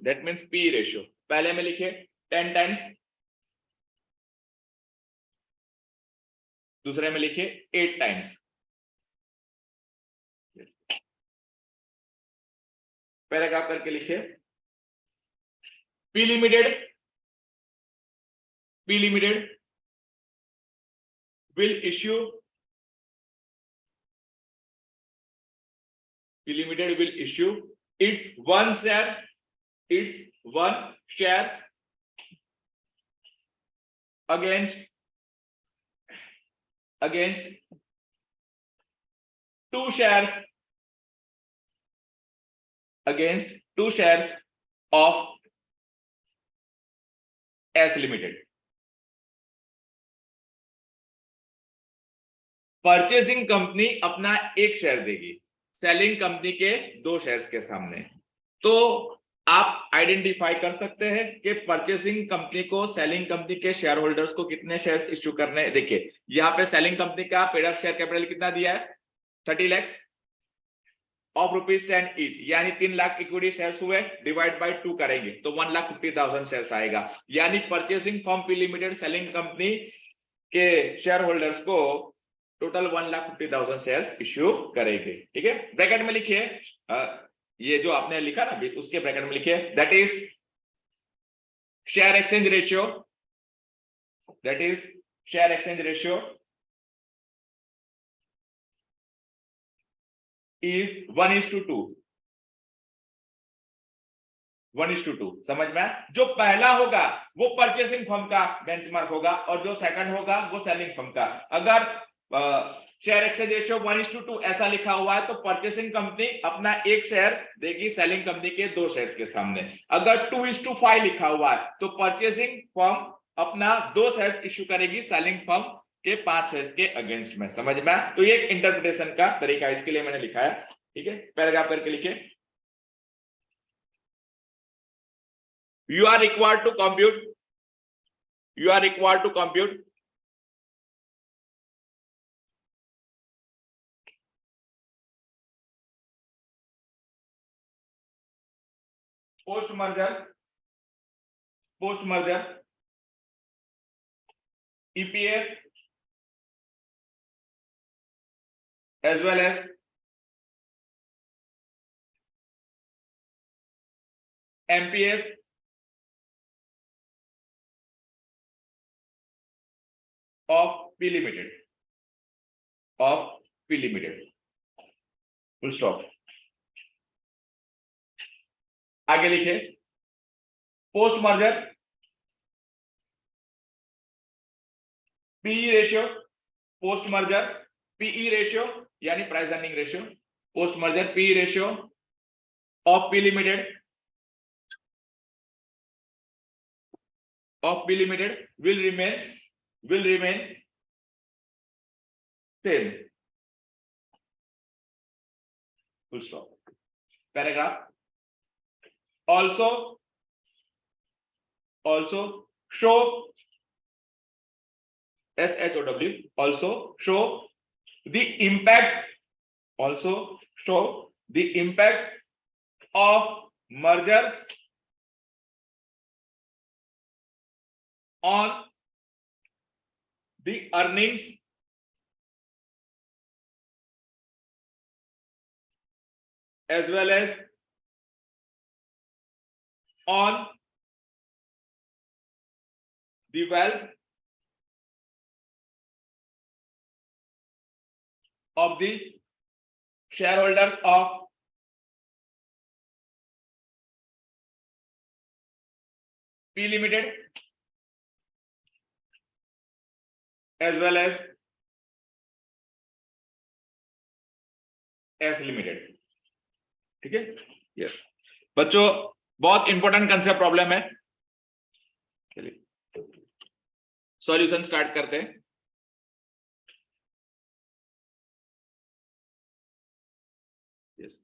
That means P ratio. पहले में लिखिए 10 टाइम्स, दूसरे में लिखिए 8 टाइम्स। पैराग्राफ करके लिखिए P limited will issue its one share against 2 shares of S limited. Purchasing company अपना 1 शेयर देगी सेलिंग कंपनी के 2 शेयर्स के सामने। तो आप आइडेंटिफाई कर सकते हैं कि परचेसिंग कंपनी को सेलिंग कंपनी के शेयर होल्डर्स को कितने शेयर्स इश्यू करने हैं। देखिए यहाँ पे सेलिंग कंपनी का पेड अप शेयर कैपिटल कितना दिया है? 30 लाख ऑफ ₹10 ईच, यानी 3 लाख इक्विटी शेयर्स हुए, डिवाइड बाय 2 करेंगे तो 1,50,000 शेयर्स आएगा। यानी purchasing from P limited selling company के शेयर होल्डर्स को टोटल 1,50,000 शेयर इश्यू करेंगे। ठीक है, ब्रैकेट में लिखिए, ये जो आपने लिखा ना उसके ब्रैकेट में लिखिए, that is share exchange ratio, that is share exchange ratio is 1:2, 1:2। समझ में? जो पहला होगा वो परचेसिंग फर्म का बेंचमार्क होगा और जो सेकंड होगा वो सेलिंग फर्म का। अगर शेयर एक्सचेंज रेशियो 1:2 ऐसा लिखा हुआ है तो परचेसिंग कंपनी अपना एक शेयर देगी सेलिंग कंपनी के 2 शेयर्स के सामने। अगर 2:5 लिखा हुआ है तो परचेसिंग फर्म अपना 2 शेयर इश्यू करेगी सेलिंग फर्म के 5 शेयर के अगेंस्ट में। समझ में? तो ये एक इंटरप्रिटेशन का तरीका है, इसके लिए मैंने लिखा है। ठीक है, पैराग्राफ करके लिखिए, you are required to compute, you are required to compute post merger EPS as well as MPS of P Limited, of P Limited, full stop। आगे लिखे, post merger PE ratio, post merger PE ratio यानी price earning ratio, post merger PE ratio of P limited, of P Limited will remain same, full stop। paragraph, also show SHOW, also show the impact of merger on the earnings as well as on the wealth of the shareholders of P Limited as well as S Limited। ठीक है, yes बच्चों, बहुत important concept problem है। चलिए solution start करते हैं। Yes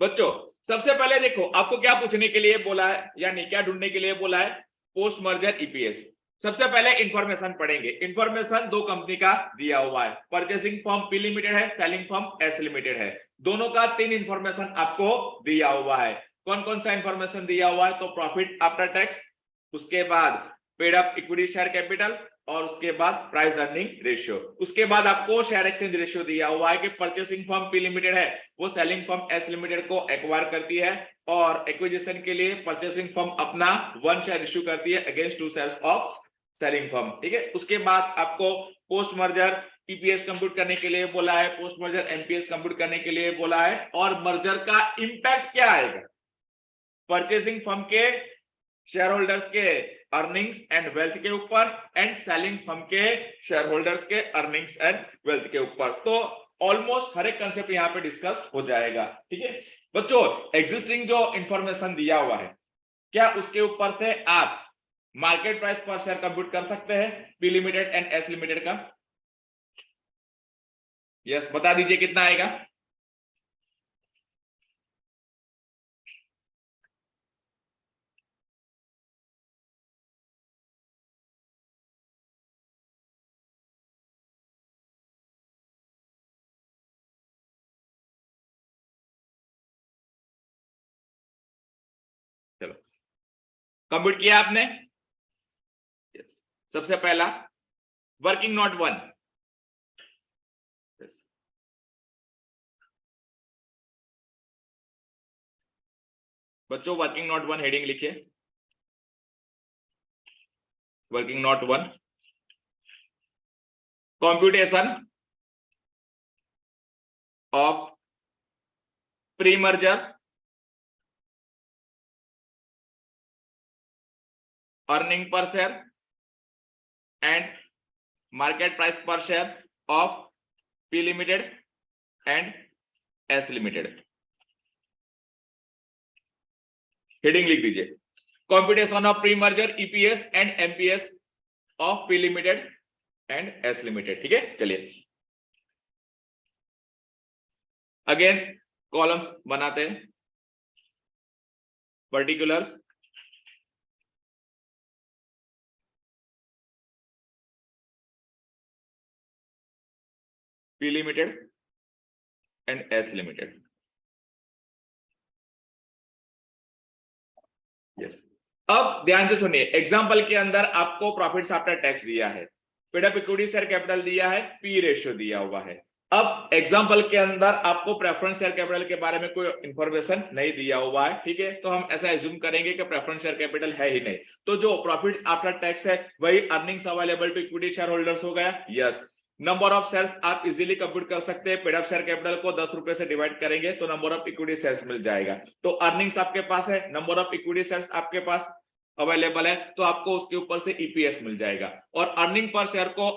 बच्चों, सबसे पहले देखो आपको क्या पूछने के लिए बोला है, यानी क्या ढूंढने के लिए बोला है, पोस्ट मर्जर ईपीएस। सबसे पहले इंफॉर्मेशन पढ़ेंगे। इंफॉर्मेशन 2 कंपनी का दिया हुआ है, परचेसिंग फर्म पी लिमिटेड है, सेलिंग फर्म एस लिमिटेड है। दोनों का 3 इंफॉर्मेशन आपको दिया हुआ है। कौन कौन सा इंफॉर्मेशन दिया हुआ है? तो प्रॉफिट आफ्टर टैक्स, उसके बाद paid up equity share capital और उसके बाद प्राइस अर्निंग रेशियो। उसके बाद आपको शेयर एक्सचेंज रेशियो दिया हुआ है कि परचेसिंग फर्म पी लिमिटेड है वो सेलिंग फर्म एस लिमिटेड को एक्वायर करती है और एक्विजिशन के लिए परचेसिंग फर्म अपना 1 शेयर इश्यू करती है against 2 shares of selling firm. ठीक है, उसके बाद आपको पोस्ट मर्जर ईपीएस कंप्यूट करने के लिए बोला है, पोस्ट मर्जर एमपीएस कंप्यूट करने के लिए बोला है, और मर्जर का इंपैक्ट क्या आएगा परचेसिंग फर्म के शेयर होल्डर्स के अर्निंग्स एंड वेल्थ के ऊपर एंड सेलिंग फर्म के शेयर होल्डर्स के अर्निंग्स एंड वेल्थ के ऊपर। तो ऑलमोस्ट हर एक कंसेप्ट यहाँ पे डिस्कस हो जाएगा। ठीक है बच्चों, एग्जिस्टिंग जो इंफॉर्मेशन दिया हुआ है क्या उसके ऊपर से आप market price per share compute कर सकते हैं P limited and S limited का? यस, बता दीजिए कितना आएगा। चलो कंप्यूट किया आपने। yes. सबसे पहला वर्किंग नोट 1, बच्चों वर्किंग नोट 1 हेडिंग लिखिए, working note 1, computation of pre merger earning per share and market price per share of P limited and S limited. Heading लिख दीजिए, computation of pre merger EPS and MPS of P limited and S limited. ठीक है, चलिए again columns बनाते हैं, particulars, P limited and S limited. Yes, अब ध्यान से सुनिए, एग्जांपल के अंदर आपको प्रॉफिट्स आफ्टर टैक्स दिया है, paid up equity share capital दिया है, पी रेशियो दिया हुआ है। अब एग्जांपल के अंदर आपको प्रेफरेंस शेयर कैपिटल के बारे में कोई इंफॉर्मेशन नहीं दिया हुआ है, ठीक है, तो हम ऐसा एज्यूम करेंगे कि प्रेफरेंस शेयर कैपिटल है ही नहीं, तो जो प्रॉफिट्स आफ्टर टैक्स है वही earnings available to equity share holders हो गया। यस, नंबर ऑफ शेयर्स आप इजीली कंप्यूट कर सकते हैं, पेड अप शेयर कैपिटल को 10 रुपए से डिवाइड करेंगे तो नंबर ऑफ इक्विटी शेयर्स मिल जाएगा। तो अर्निंग्स आपके पास है, नंबर ऑफ इक्विटी शेयर्स आपके पास अवेलेबल है, तो आपको उसके ऊपर से ईपीएस मिल जाएगा। और अर्निंग पर शेयर को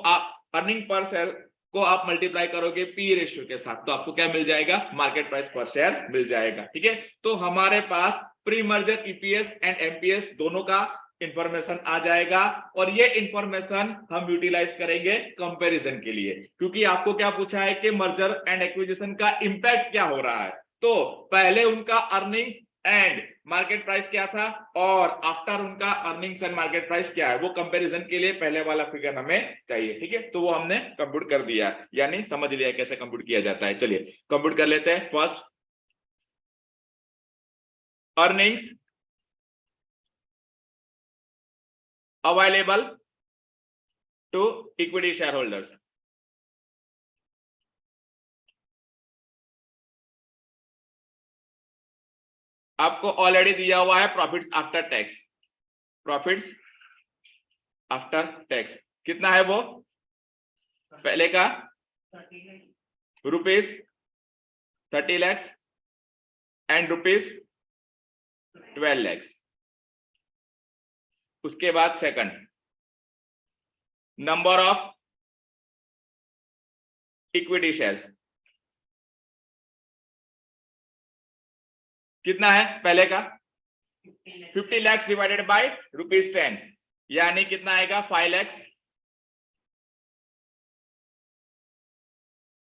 आप मल्टीप्लाई करोगे पी रेशियो के साथ, तो आपको क्या मिल जाएगा, मार्केट प्राइस पर शेयर मिल जाएगा। ठीक है, तो हमारे पास pre merger EPS and MPS दोनों का इंफॉर्मेशन आ जाएगा, और ये इंफॉर्मेशन हम यूटिलाइज करेंगे कंपैरिजन के लिए, क्योंकि आपको क्या पूछा है कि मर्जर एंड एक्विजिशन का इंपैक्ट क्या हो रहा है। तो पहले उनका अर्निंग्स एंड मार्केट प्राइस क्या था, और आफ्टर उनका अर्निंग्स एंड मार्केट प्राइस क्या है, वो कंपैरिजन के लिए पहले वाला फिगर हमें चाहिए। ठीक है, तो वो हमने कंप्यूट कर दिया, यानी समझ लिया कैसे कंप्यूट किया जाता है। चलिए कंप्यूट कर लेते हैं। First, earnings available to equity share holders, आपको ऑलरेडी दिया हुआ है profits after tax, profits after tax कितना है वो, पहले का rupees 30 lakhs and rupees 12 lakhs. उसके बाद second, number of equity shares कितना है, पहले का 50 लैक्स डिवाइडेड बाय रुपीज 10, यानी कितना आएगा 5 लैक्स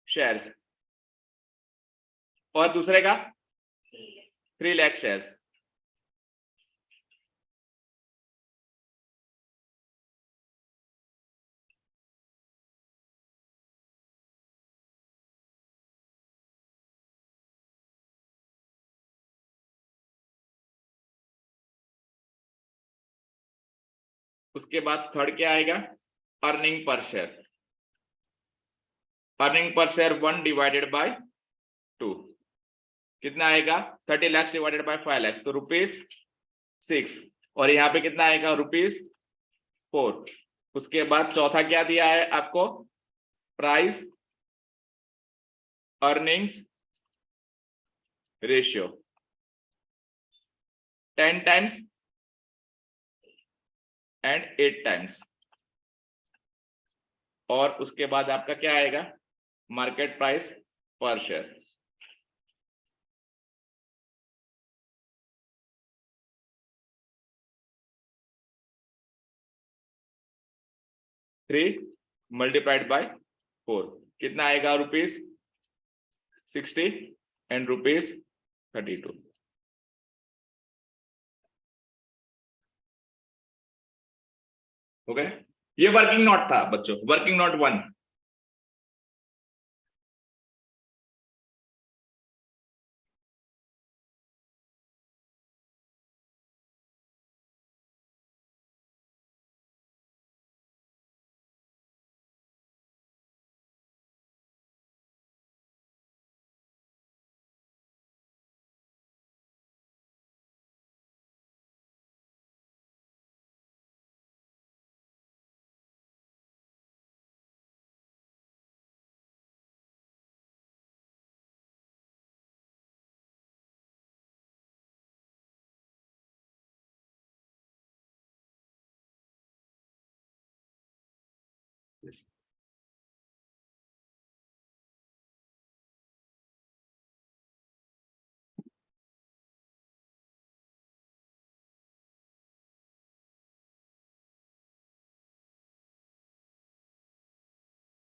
शेयर्स, और दूसरे का 3 लाख शेयर्स। उसके बाद थर्ड क्या आएगा, earning per share, earning per share 1 divided by 2 कितना आएगा, 30 लैक्स डिवाइडेड बाय 5 लैक्स, तो ₹6, और यहाँ पे कितना आएगा ₹4। उसके बाद चौथा क्या दिया है आपको, price earnings ratio 10 times and 8 times, और उसके बाद आपका क्या आएगा, market price per share. Three multiplied by 4 कितना आएगा, ₹60 एंड ₹32। हो गया, ये वर्किंग नोट था बच्चों, वर्किंग नोट 1।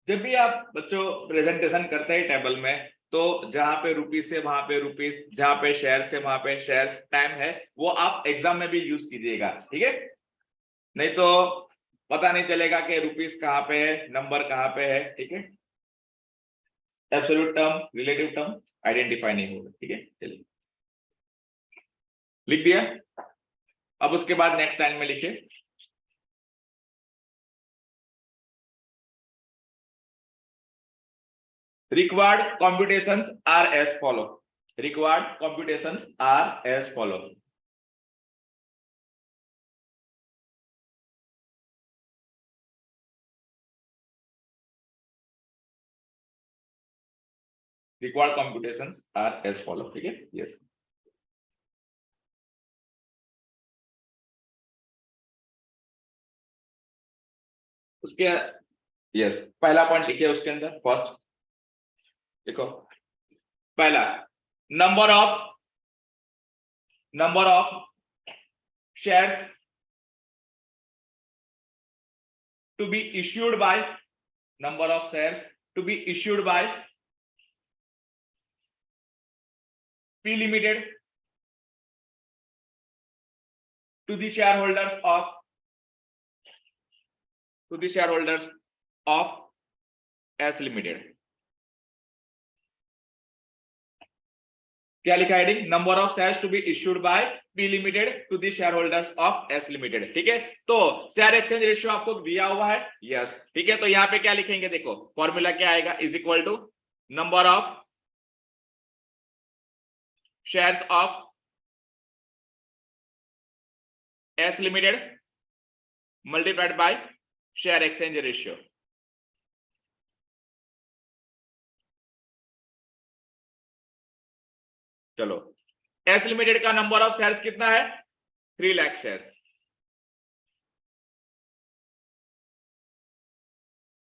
जब भी आप बच्चों प्रेजेंटेशन करते हैं टेबल में, तो जहां पे रुपीस से वहां पे रुपीस, जहां पे शेयर से वहां पे शेयर, टाइम है, वो आप एग्जाम में भी यूज कीजिएगा, ठीक है? नहीं तो पता नहीं चलेगा कि रुपीस कहाँ पे है, नंबर कहाँ पे है, ठीक है? Absolute term, relative term identify नहीं होगा, ठीक है? चलिए, लिख दिया। अब उसके बाद नेक्स्ट लाइन में लिखिए, required computations are as follow. Required computations are as follow. Required computations are as follow. ठीक है? Yes. उसके यस, पहला पॉइंट लिखिए उसके अंदर, फर्स्ट देखो, पहला number of shares to be issued by, number of shares to be issued by P Limited to the shareholders of S Limited. क्या लिखा है? Number of shares to be issued by P Limited to the shareholders of S Limited, ठीक है? तो share exchange ratio आपको दिया हुआ है, यस, ठीक है? तो यहाँ पे क्या लिखेंगे? देखो फॉर्मूला क्या आएगा, is equal to number of shares of S Limited multiplied by share exchange ratio. चलो, S Limited का नंबर ऑफ शेयर्स कितना है? 3 लाख शेयर्स।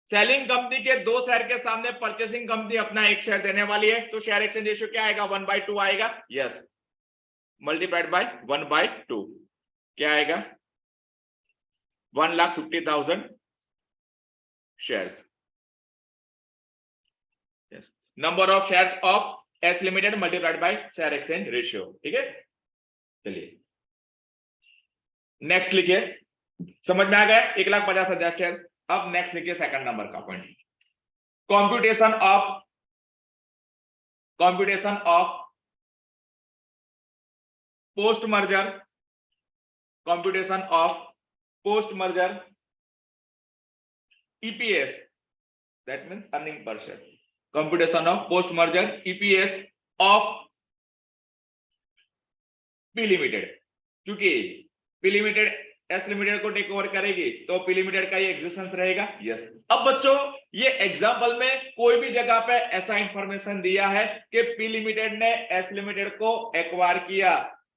सेलिंग कंपनी के 2 शेयर के सामने परचेसिंग कंपनी अपना 1 शेयर देने वाली है, तो शेयर एक्सचेंज रेशियो क्या आएगा? 1/2 आएगा, यस, मल्टीप्लाइड बाय 1/2 क्या आएगा? 1,50,000 shares. Yes, number of shares of S Limited multiplied by share exchange ratio, ठीक है? चलिए नेक्स्ट लिखिए, समझ में आ गया? 1,50,000 शेयर्स। अब नेक्स्ट लिखिए सेकंड नंबर का point, computation of post merger, computation of post merger EPS, that means earning per share, computation of post merger EPS of P Limited, क्योंकि P Limited S Limited को take over करेगी तो P Limited का ये existence रहेगा, yes. अब बच्चों ये एग्जांपल में कोई भी जगह पे ऐसा इंफॉर्मेशन दिया है कि P Limited ने S Limited को एक्वायर किया,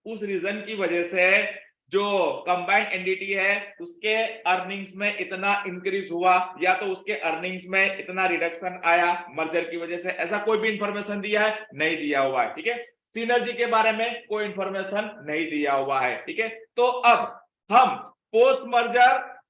उस रीजन की वजह से जो कंबाइंड एंटिटी है उसके अर्निंग्स में इतना इंक्रीज हुआ, या तो उसके अर्निंग्स में इतना रिडक्शन आया मर्जर की वजह से, ऐसा कोई भी इंफॉर्मेशन दिया है? नहीं दिया हुआ है, ठीक है? सिनर्जी के बारे में कोई इंफॉर्मेशन नहीं दिया हुआ है, ठीक है? तो अब हम पोस्ट मर्जर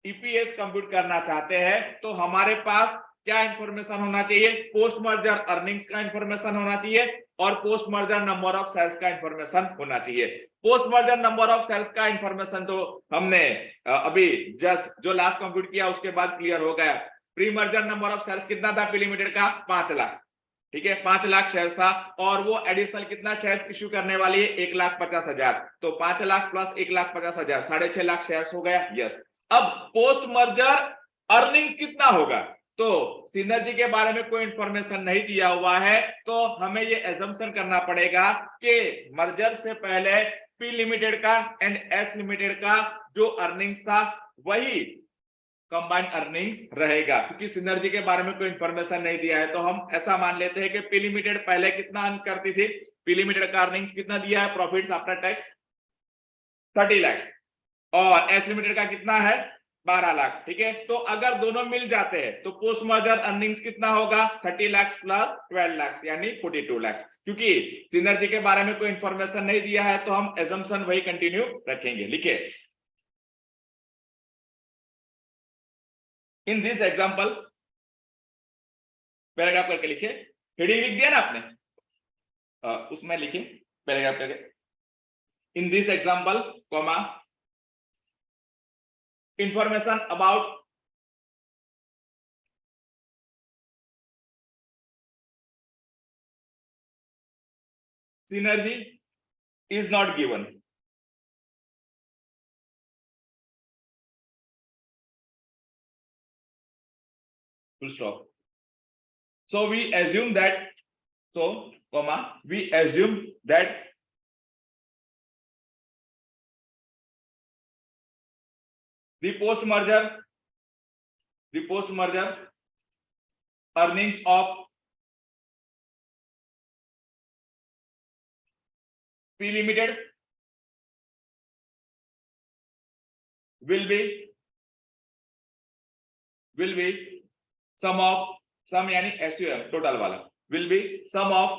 ईपीएस कंप्यूट करना चाहते हैं, तो हमारे पास क्या इंफॉर्मेशन होना चाहिए? पोस्ट मर्जर अर्निंग्स का इंफॉर्मेशन होना चाहिए और post merger number of shares का इंफॉर्मेशन होना चाहिए। Post merger number of shares का इंफॉर्मेशन तो हमने अभी जस्ट जो लास्ट कंप्यूट किया उसके बाद क्लियर हो गया। Pre merger number of shares कितना था P Limited का? 5 लाख, ठीक है? 5 लाख शेयर्स था और वो एडिशनल कितना शेयर्स इश्यू करने वाली है? 1,50,000, तो 5 लाख प्लस 1,50,000 6.5 लाख शेयर्स हो गया, यस। अब पोस्ट मर्जर अर्निंग्स कितना होगा? तो सिनर्जी के बारे में कोई इंफॉर्मेशन नहीं दिया हुआ है, तो हमें ये एजम्पशन करना पड़ेगा कि मर्जर से पहले P Limited का एंड S Limited का जो अर्निंग्स था वही कंबाइंड अर्निंग्स रहेगा, क्योंकि सिनर्जी के बारे में कोई इंफॉर्मेशन नहीं दिया है। तो हम ऐसा मान लेते हैं कि P Limited पहले कितना अर्न करती थी? P Limited का अर्निंग्स कितना दिया है? प्रॉफिट्स आफ्टर टैक्स 30 लाख, और S Limited का कितना है? 12 लाख, ठीक है। तो अगर दोनों मिल जाते हैं तो पोस्ट मर्जर अर्निंग्स कितना होगा, 30 लाख प्लस 12 लाख यानी 42 लाख। क्योंकि सिनर्जी के बारे में कोई इंफॉर्मेशन नहीं दिया है तो हम एजम्पशन वही कंटिन्यू रखेंगे। लिखिए, इन दिस एग्जांपल, पैराग्राफ करके लिखिए, हेडिंग लिख दिया ना आपने, उसमें लिखिए पैराग्राफ करके, in this example comma information about synergy is not given. Full stop. So we assume that, so comma, we assume that the post merger earnings of P Limited will be sum of, sum यानी SUM total वाला, will be sum of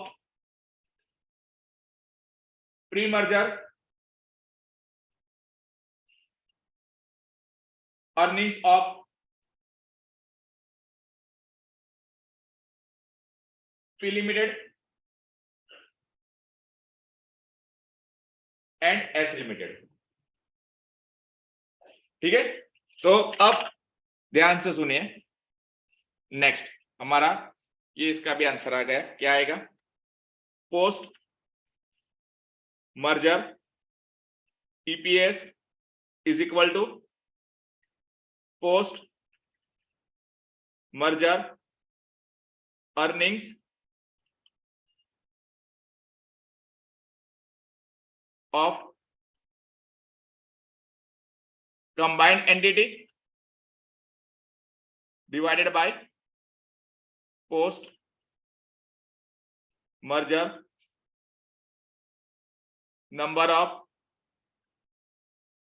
pre-merger earnings of P Limited and S Limited। ठीक है, तो अब ध्यान से सुनिए, next हमारा ये इसका भी आंसर आ गया। क्या आएगा, post merger EPS is equal to post merger earnings of combined entity divided by post merger number of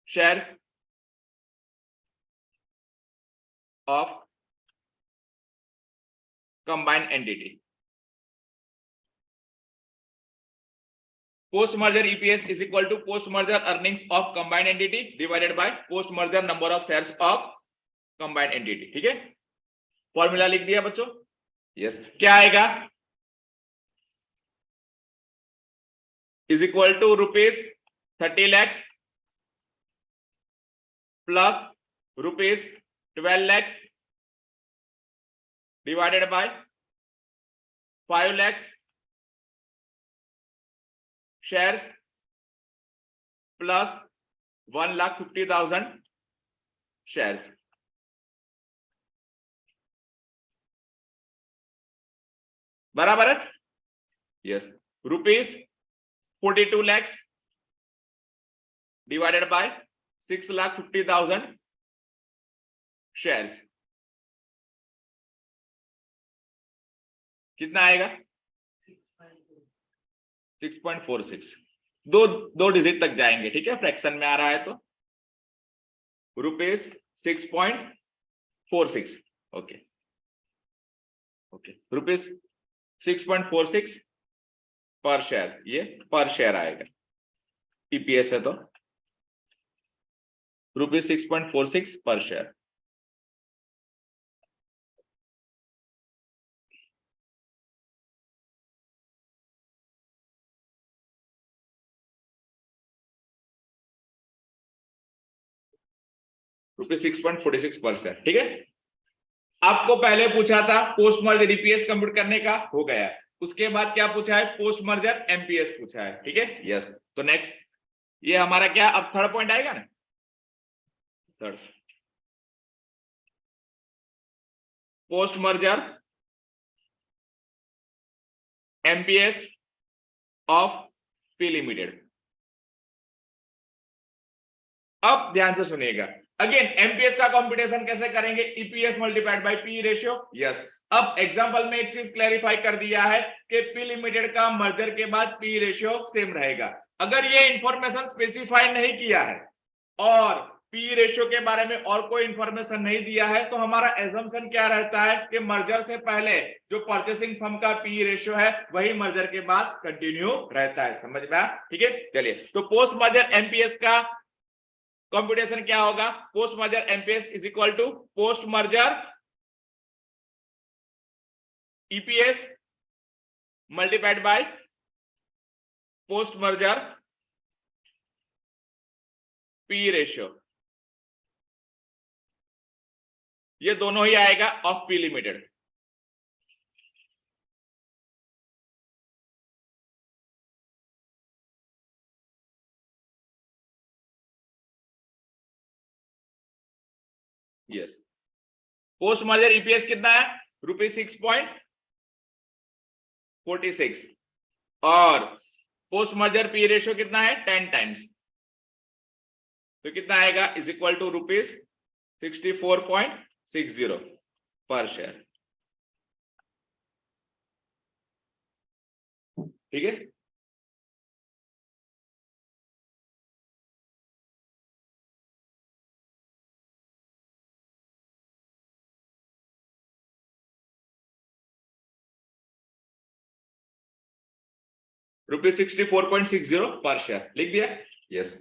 shares of combined entity। Post merger EPS is equal to post merger earnings of combined entity divided by post merger number of shares of combined entity. ठीक है, formula लिख दिया बच्चों, yes. क्या आएगा, is equal to ₹30 lakhs plus ₹12 lakhs divided by 5 lakhs shares plus 1,50,000 shares. बराबर है, yes. ₹42 lakhs divided by 6,50,000 shares, कितना आएगा, 6.46। दो डिजिट तक जाएंगे, ठीक है, फ्रैक्शन में आ रहा है तो ₹6.46। ओके ₹6.46 पर शेयर, ये पर शेयर आएगा, ईपीएस है तो ₹6.46 पर शेयर। ₹6.46 पर शेयर। ठीक है, आपको पहले पूछा था पोस्ट मर्जर ईपीएस कंप्यूट करने का, हो गया। उसके बाद क्या पूछा है, पोस्ट मर्जर एमपीएस पूछा है। ठीक है, यस। तो नेक्स्ट ये हमारा क्या, अब थर्ड पॉइंट आएगा ना, third, post merger MPS of P limited. अब ध्यान से सुनिएगा, अगेन एमपीएस का कंप्यूटेशन कैसे करेंगे, EPS multiplied by P ratio, yes. अब एग्जांपल में एक चीज क्लैरिफाई कर दिया है कि पी लिमिटेड का मर्जर के बाद पी रेशियो सेम रहेगा। अगर ये इंफॉर्मेशन स्पेसिफाई नहीं किया है और पी रेशियो के बारे में और कोई इंफॉर्मेशन नहीं दिया है, तो हमारा एजम्पशन क्या रहता है कि मर्जर से पहले जो परचेसिंग फर्म का पी रेशियो है वही मर्जर के बाद कंटिन्यू रहता है। समझ में आया? ठीक है, चलिए। तो पोस्ट मर्जर एमपीएस का कंप्यूटेशन क्या होगा? Post merger MPS is equal to post merger EPS multiplied by post merger P ratio. ये दोनों ही आएगा of P limited. Yes, post merger EPS कितना है? ₹6.46 और पोस्ट मर्जर पी रेशियो कितना है? 10 टाइम्स। तो कितना आएगा? इज इक्वल टू ₹64.60 पर शेयर। ठीक है, ₹64.60 पर शेयर लिख दिया। यस,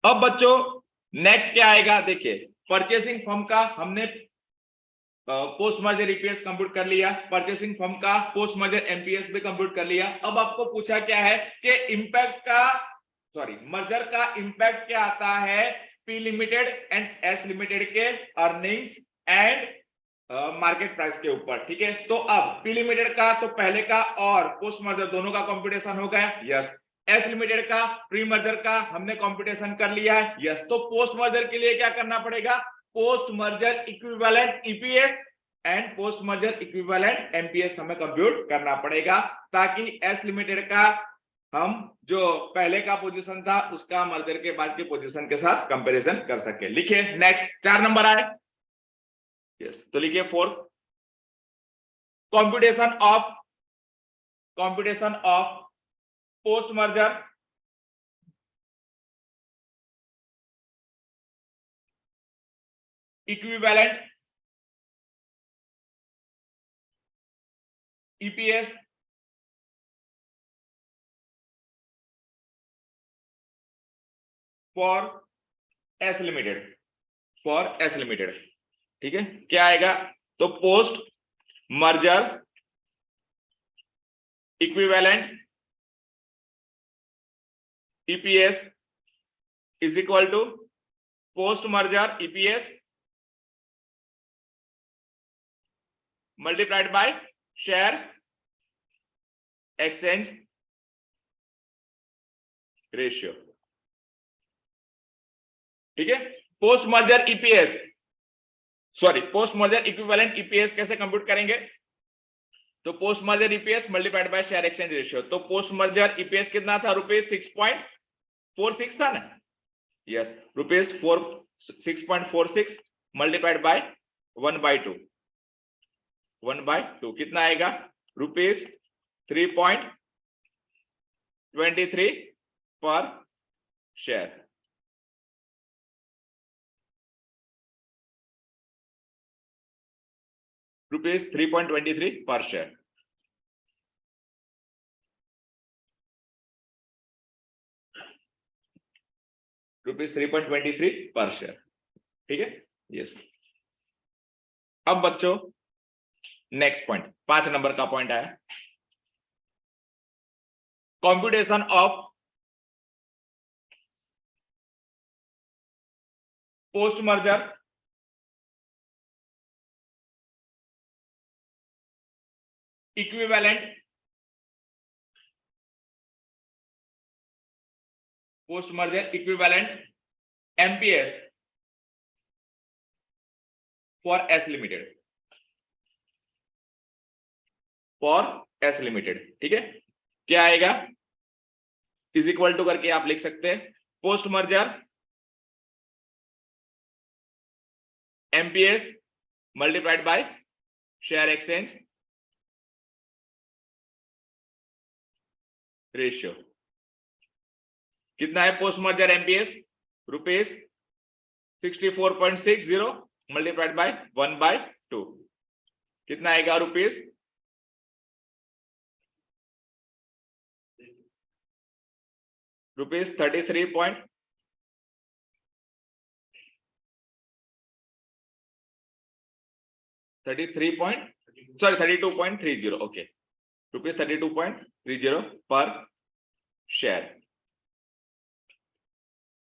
अब बच्चों नेक्स्ट क्या आएगा? देखिए, परचेसिंग फर्म का हमने पोस्ट मर्जर ईपीएस कंप्यूट कर लिया, परचेसिंग फर्म का पोस्ट मर्जर एमपीएस भी कंप्यूट कर लिया। अब आपको पूछा क्या है कि इंपैक्ट का मर्जर का इंपैक्ट क्या आता है P limited and S limited के अर्निंग्स एंड मार्केट प्राइस के ऊपर। ठीक है, तो अब पी लिमिटेड का तो पहले का और पोस्ट मर्जर दोनों का कंप्यूटेशन हो गया। यस, एस लिमिटेड का प्री मर्जर का हमने कंप्यूटेशन कर लिया है। यस, तो पोस्ट मर्जर के लिए क्या करना पड़ेगा? Post merger equivalent EPS and post merger equivalent MPS हमें कंप्यूट करना पड़ेगा, ताकि एस लिमिटेड का हम जो पहले का पोजीशन था उसका मर्जर के बाद के पोजीशन के साथ कंपैरिजन कर सके। लिखिए नेक्स्ट, 4 नंबर आए। यस, तो लिखिए 4, computation of post merger equivalent EPS for S limited. ठीक है, क्या आएगा? तो post merger equivalent EPS is equal to post merger EPS multiplied by share exchange ratio. ठीक है, post merger EPS post merger equivalent EPS कैसे compute करेंगे? तो post merger EPS multiplied by share exchange ratio. तो post merger EPS कितना था? ₹6.46 था ना? यस, ₹6.46 मल्टीप्लाइड बाय 1/2 कितना आएगा? ₹3.23 पर शेयर। ₹3.23 पर शेयर। ₹3.23 पर शेयर। ठीक है, यस। अब बच्चों नेक्स्ट पॉइंट, 5 नंबर का पॉइंट आया, computation of post merger equivalent MPS for S limited. ठीक है, क्या आएगा? इज इक्वल टू करके आप लिख सकते हैं post merger MPS multiplied by share exchange ratio. कितना है post merger MPS? Rupees 64.60 multiplied by 1/2 कितना आएगा रुपीज रुपीज 32.30 ओके रुपीज 32.30 पर शेयर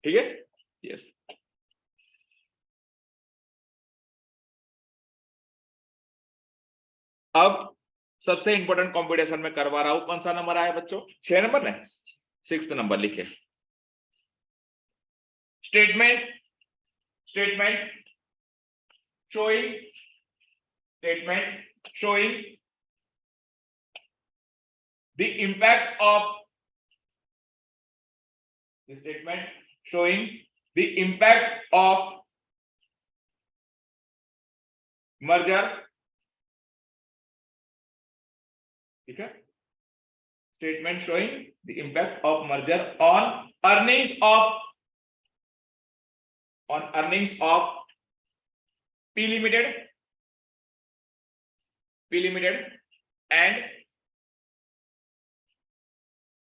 ठीक है यस अब सबसे इंपॉर्टेंट कॉम्पिटिशन में करवा रहा हूं कौन सा नंबर आया बच्चों 6 नंबर ने 6th नंबर लिखे statement showing the impact of merger ठीक है statement showing the impact of merger on earnings of P Limited and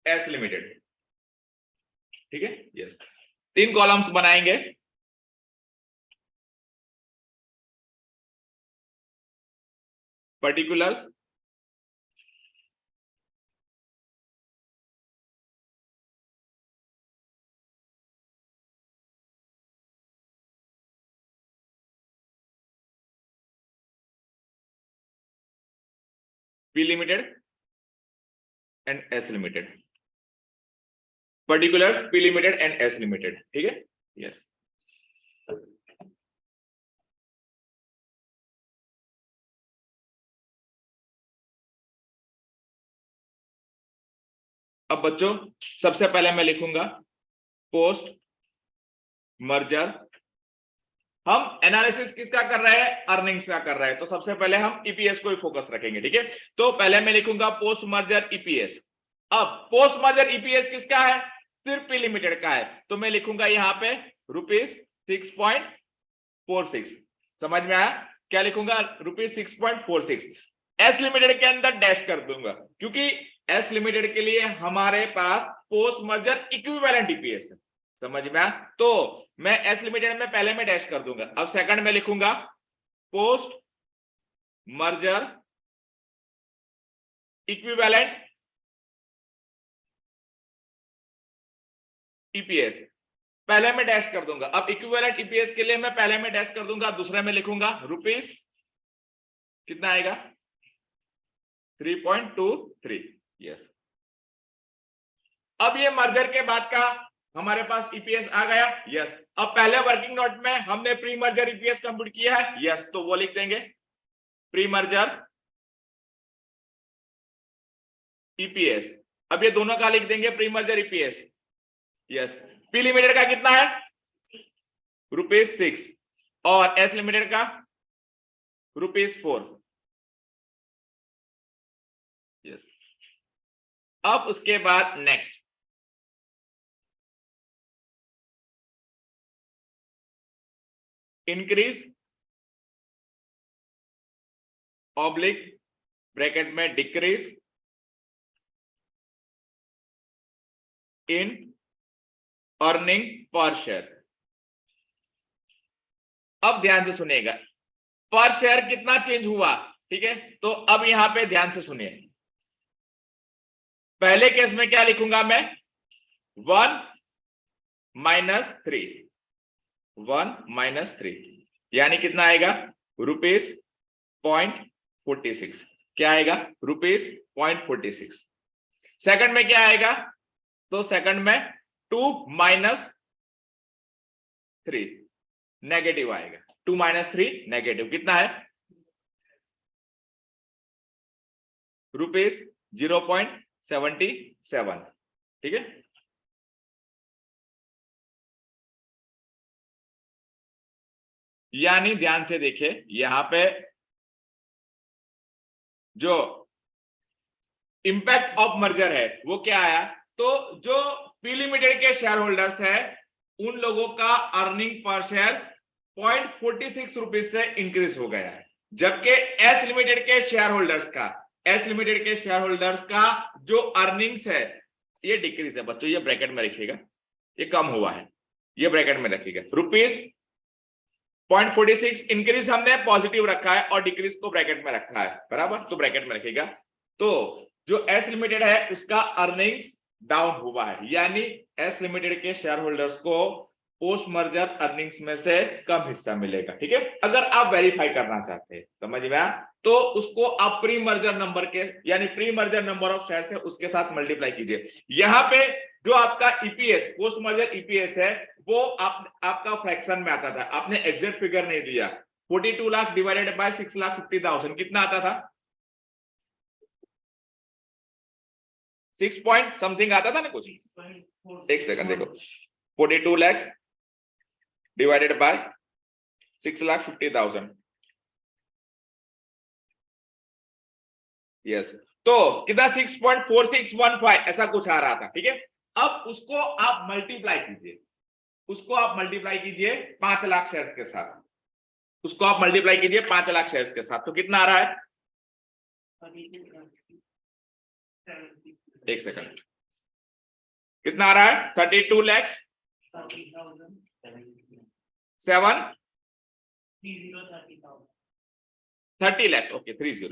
S Limited ठीक है यस 3 कॉलम्स बनाएंगे particulars P Limited and S Limited particulars P Limited and S Limited ठीक है yes अब बच्चों सबसे पहले मैं लिखूंगा पोस्ट मर्जर हम एनालिसिस किसका कर रहे हैं अर्निंग्स का कर रहे हैं तो सबसे पहले हम ईपीएस को ही फोकस रखेंगे ठीक है तो पहले मैं लिखूंगा पोस्ट मर्जर ईपीएस अब पोस्ट मर्जर ईपीएस किसका है सिर्फ पी लिमिटेड का है तो मैं लिखूंगा यहां पे रुपीज 6.46 समझ में आया क्या लिखूंगा रुपीज 6.46 एस लिमिटेड के अंदर डैश कर दूंगा क्योंकि एस लिमिटेड के लिए हमारे पास पोस्ट मर्जर इक्विवेलेंट ईपीएस है समझ में आया तो मैं एस लिमिटेड में पहले में डैश कर दूंगा अब सेकंड में लिखूंगा पोस्ट मर्जर इक्विवेलेंट ईपीएस पहले में डैश कर दूंगा अब इक्विवेलेंट ईपीएस के लिए मैं पहले में डैश कर दूंगा दूसरे में लिखूंगा रुपीज कितना आएगा 3.23 यस अब ये मर्जर के बाद का हमारे पास ईपीएस आ गया यस अब पहले वर्किंग नोट में हमने प्री मर्जर ईपीएस कंप्यूट किया है यस तो वो लिख देंगे प्री मर्जर ईपीएस अब ये दोनों का लिख देंगे pre merger EPS yes P limited का कितना है रुपीज 6 और एस लिमिटेड का रुपीज 4 यस अब उसके बाद नेक्स्ट इंक्रीज ऑब्लिक ब्रैकेट में decrease in earning per share अब ध्यान से सुनिएगा पर शेयर कितना चेंज हुआ ठीक है तो अब यहां पे ध्यान से सुनिए पहले केस में क्या लिखूंगा मैं 1 - 3 यानी कितना आएगा रुपीज 0.46 क्या आएगा रुपीज 0.46 सेकंड में क्या आएगा तो सेकंड में 2 - 3 नेगेटिव आएगा 2 - 3 नेगेटिव कितना है रुपीज 0.77 ठीक है यानी ध्यान से देखिए यहां पे जो इंपैक्ट ऑफ मर्जर है वो क्या आया तो जो पी लिमिटेड के शेयर होल्डर्स है उन लोगों का अर्निंग पर शेयर 0.46 रुपीज से इंक्रीज हो गया है, जबकि एस लिमिटेड के शेयर होल्डर्स का जो अर्निंग्स है ये डिक्रीज है। बच्चों ये ब्रैकेट में रखिएगा, ये कम हुआ है, ये ब्रैकेट में रखिएगा। रुपीज 0.46 इंक्रीज हमने पॉजिटिव रखा है और डिक्रीज को ब्रैकेट में रखा है, बराबर, तो ब्रैकेट में रखिएगा। तो जो एस लिमिटेड है उसका अर्निंग्स डाउन हुआ है, यानी एस लिमिटेड के शेयर होल्डर्स को पोस्ट मर्जर अर्निंग्स में से कम हिस्सा मिलेगा। ठीक है, अगर आप वेरीफाई करना चाहते हैं, समझ में आया, तो उसको आप प्री मर्जर नंबर के, यानी pre merger number of shares है उसके साथ मल्टीप्लाई कीजिए। यहाँ पे जो आपका ईपीएस, पोस्ट मर्जर ईपीएस है, वो आपका फ्रैक्शन में आता था, आपने एग्जैक्ट फिगर नहीं दिया। 42 लाख डिवाइडेड बाय 6,50,000 कितना आता था? 6 पॉइंट समथिंग आता था ना कुछ। एक सेकंड देखो, 42 lakhs डिवाइडेड बाय 6,50,000, यस, तो कितना 6.4615 ऐसा कुछ आ रहा था। ठीक है, अब उसको आप मल्टीप्लाई कीजिए, 5 लाख शेयर्स के साथ, उसको आप मल्टीप्लाई कीजिए 5 लाख शेयर्स के साथ, तो कितना आ रहा है? एक सेकंड, कितना आ रहा है? 32 lakhs 30 lakhs, okay 30,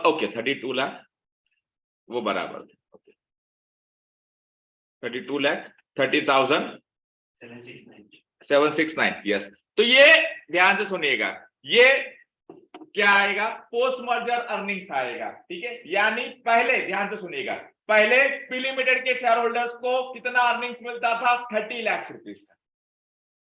okay 32 lakh वो बराबर थे, ओके 32 लाख 30,769, यस। तो ये ध्यान से सुनिएगा, ये क्या आएगा? पोस्ट मर्जर अर्निंग्स आएगा। ठीक है, यानी पहले ध्यान से सुनिएगा, पहले पी लिमिटेड के शेयर होल्डर्स को कितना अर्निंग्स मिलता था? 30 लाख रुपीज।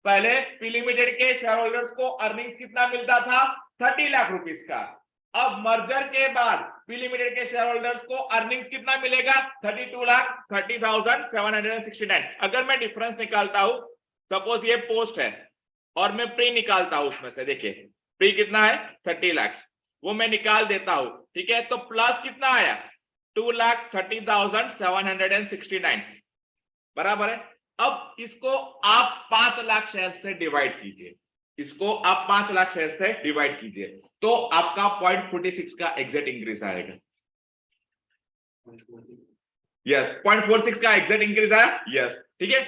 पहले पी लिमिटेड के शेयर होल्डर्स को अर्निंग्स कितना मिलता था? 30 लाख रुपीज का। अब मर्जर के बाद पी लिमिटेड के शेयर होल्डर्स को अर्निंग्स कितना मिलेगा? 32,30,769। अगर मैं डिफरेंस निकालता हूं, सपोज ये पोस्ट है और मैं प्री निकालता हूं, उसमें से देखिए प्री कितना है? 30 लाख, वो मैं निकाल देता हूं। ठीक है, तो प्लस कितना आया? 2,30,769, बराबर है। अब इसको आप 5 लाख शेयर से डिवाइड कीजिए, इसको आप 5 लाख शेयर से डिवाइड कीजिए, तो आपका 0.46 का एग्जैक्ट इंक्रीज आएगा। यस, 0.46 का एग्जैक्ट इंक्रीज आया, यस। ठीक है,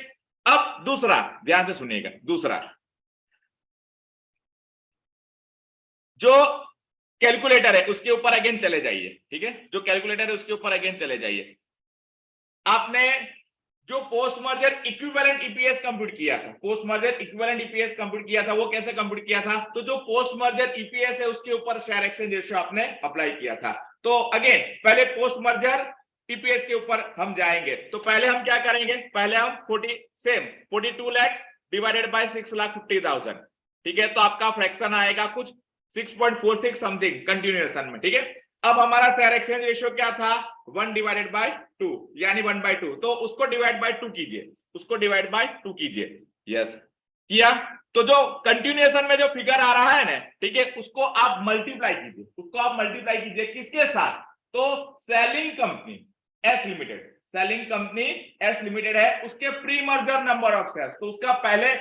अब दूसरा ध्यान से सुनिएगा, दूसरा जो कैलकुलेटर है उसके ऊपर अगेन चले जाइए। ठीक है, जो कैलकुलेटर है उसके ऊपर अगेन चले जाइए। आपने जो post merger equivalent EPS compute किया था, post merger equivalent EPS compute किया था, वो कैसे कंप्यूट किया था? तो जो पोस्ट मर्जर ईपीएस है उसके ऊपर शेयर एक्सचेंज रेशियो आपने अप्लाई किया था। तो अगेन पहले पोस्ट मर्जर ईपीएस के ऊपर हम जाएंगे, तो पहले हम क्या करेंगे? पहले हम 42 lakhs डिवाइडेड बाय 6,50,000। ठीक है, तो आपका फ्रैक्शन आएगा कुछ 6.46 समथिंग कंटिन्यूएशन में। ठीक है, अब हमारा शेयर एक्सचेंज रेशियो क्या था? 1/2, यानी 1/2, तो उसको डिवाइड बाय 2 कीजिए, उसको डिवाइड बाय 2 कीजिए। यस, किया, तो जो कंटिन्यूएशन में जो फिगर आ रहा है ना, ठीक है, उसको आप मल्टीप्लाई कीजिए, उसको आप मल्टीप्लाई कीजिए किसके साथ? तो selling company S limited, selling company S limited है, उसके pre merger number of shares, तो उसका पहले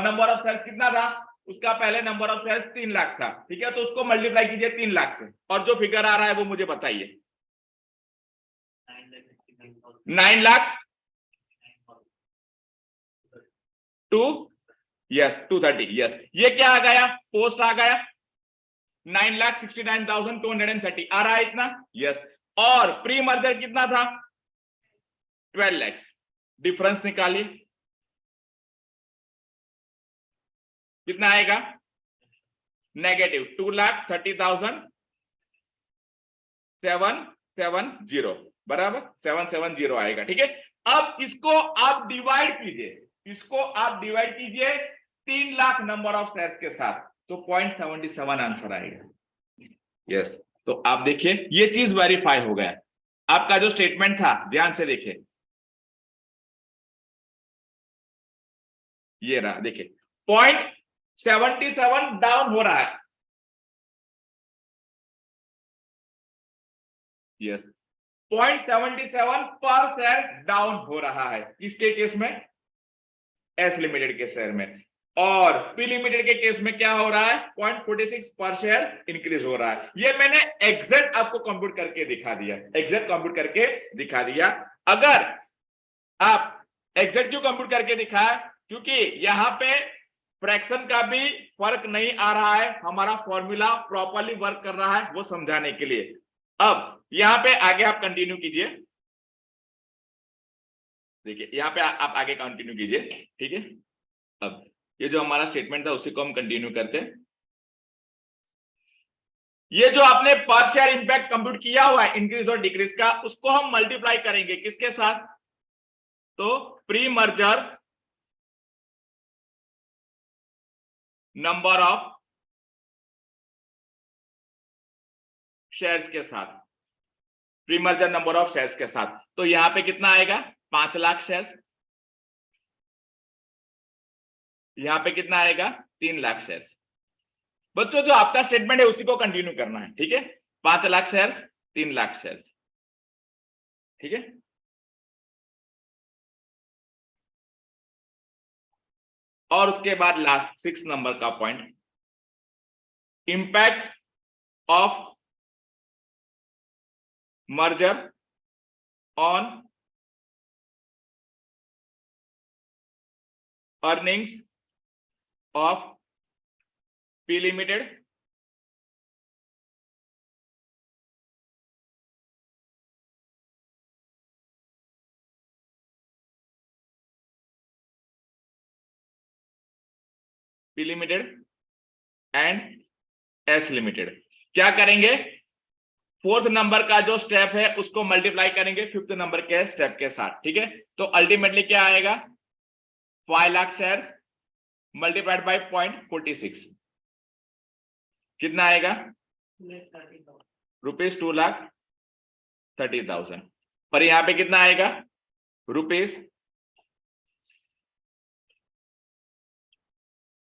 नंबर ऑफ शेयर्स कितना था? उसका पहले नंबर ऑफ शेयर्स 3 लाख था। ठीक है, तो उसको मल्टीप्लाई कीजिए 3 लाख से, और जो फिगर आ रहा है वो मुझे बताइए। 9 लाख 230, यस, ये क्या आ गया? पोस्ट आ गया 9,69,230 आ रहा है इतना, यस। और प्री मर्जर कितना था? 12 लाख। डिफरेंस निकालिए, कितना आएगा? नेगेटिव 2,30,770, बराबर 770 आएगा। ठीक है, अब इसको आप डिवाइड कीजिए, इसको आप डिवाइड कीजिए 3 लाख नंबर ऑफ शेयर्स के साथ, तो 0.77 आंसर आएगा। यस, तो आप देखिए ये चीज वेरीफाई हो गया। आपका जो स्टेटमेंट था ध्यान से देखिए, ये रहा, देखिए 0.77 डाउन हो रहा है। यस, 0.77 पर शेयर डाउन हो रहा है। किसके केस में? एस लिमिटेड के शेयर में। और पी लिमिटेड के केस में क्या हो रहा है? 0.46 पर शेयर इंक्रीज हो रहा है। ये मैंने एग्जैक्ट आपको कंप्यूट करके दिखा दिया, एग्जैक्ट कंप्यूट करके दिखा दिया। अगर आप एग्जैक्ट क्यों कंप्यूट करके दिखाया? क्योंकि यहां पे फ्रैक्शन का भी फर्क नहीं आ रहा है, हमारा फॉर्मूला प्रॉपरली वर्क कर रहा है, वो समझाने के लिए। अब यहां पे आगे आप कंटिन्यू कीजिए। देखिए यहां पे आप आगे कंटिन्यू कीजिए, ठीक है। अब ये जो हमारा स्टेटमेंट था उसी को हम कंटिन्यू करते हैं। ये जो आपने पर शेयर इंपैक्ट कंप्यूट किया हुआ है इंक्रीज और डिक्रीज का, उसको हम मल्टीप्लाई करेंगे किसके साथ? तो pre merger number of shares के साथ, pre merger number of shares के साथ। तो यहां पे कितना आएगा? 5 लाख शेयर्स। यहां पे कितना आएगा? 3 लाख शेयर्स। बच्चों जो आपका स्टेटमेंट है उसी को कंटिन्यू करना है, ठीक है। 5 लाख शेयर्स, 3 लाख शेयर्स, ठीक है। और उसके बाद लास्ट 6 नंबर का point, impact of merger on earnings of P limited P limited and S limited. क्या करेंगे? 4th नंबर का जो स्टेप है उसको मल्टीप्लाई करेंगे 5th नंबर के स्टेप के साथ, ठीक है। तो अल्टीमेटली क्या आएगा? 5 लाख शेयर्स मल्टीप्लाइड बाय 0.46, कितना आएगा? रुपीज 2,30,000। पर यहां पे कितना आएगा? Rupees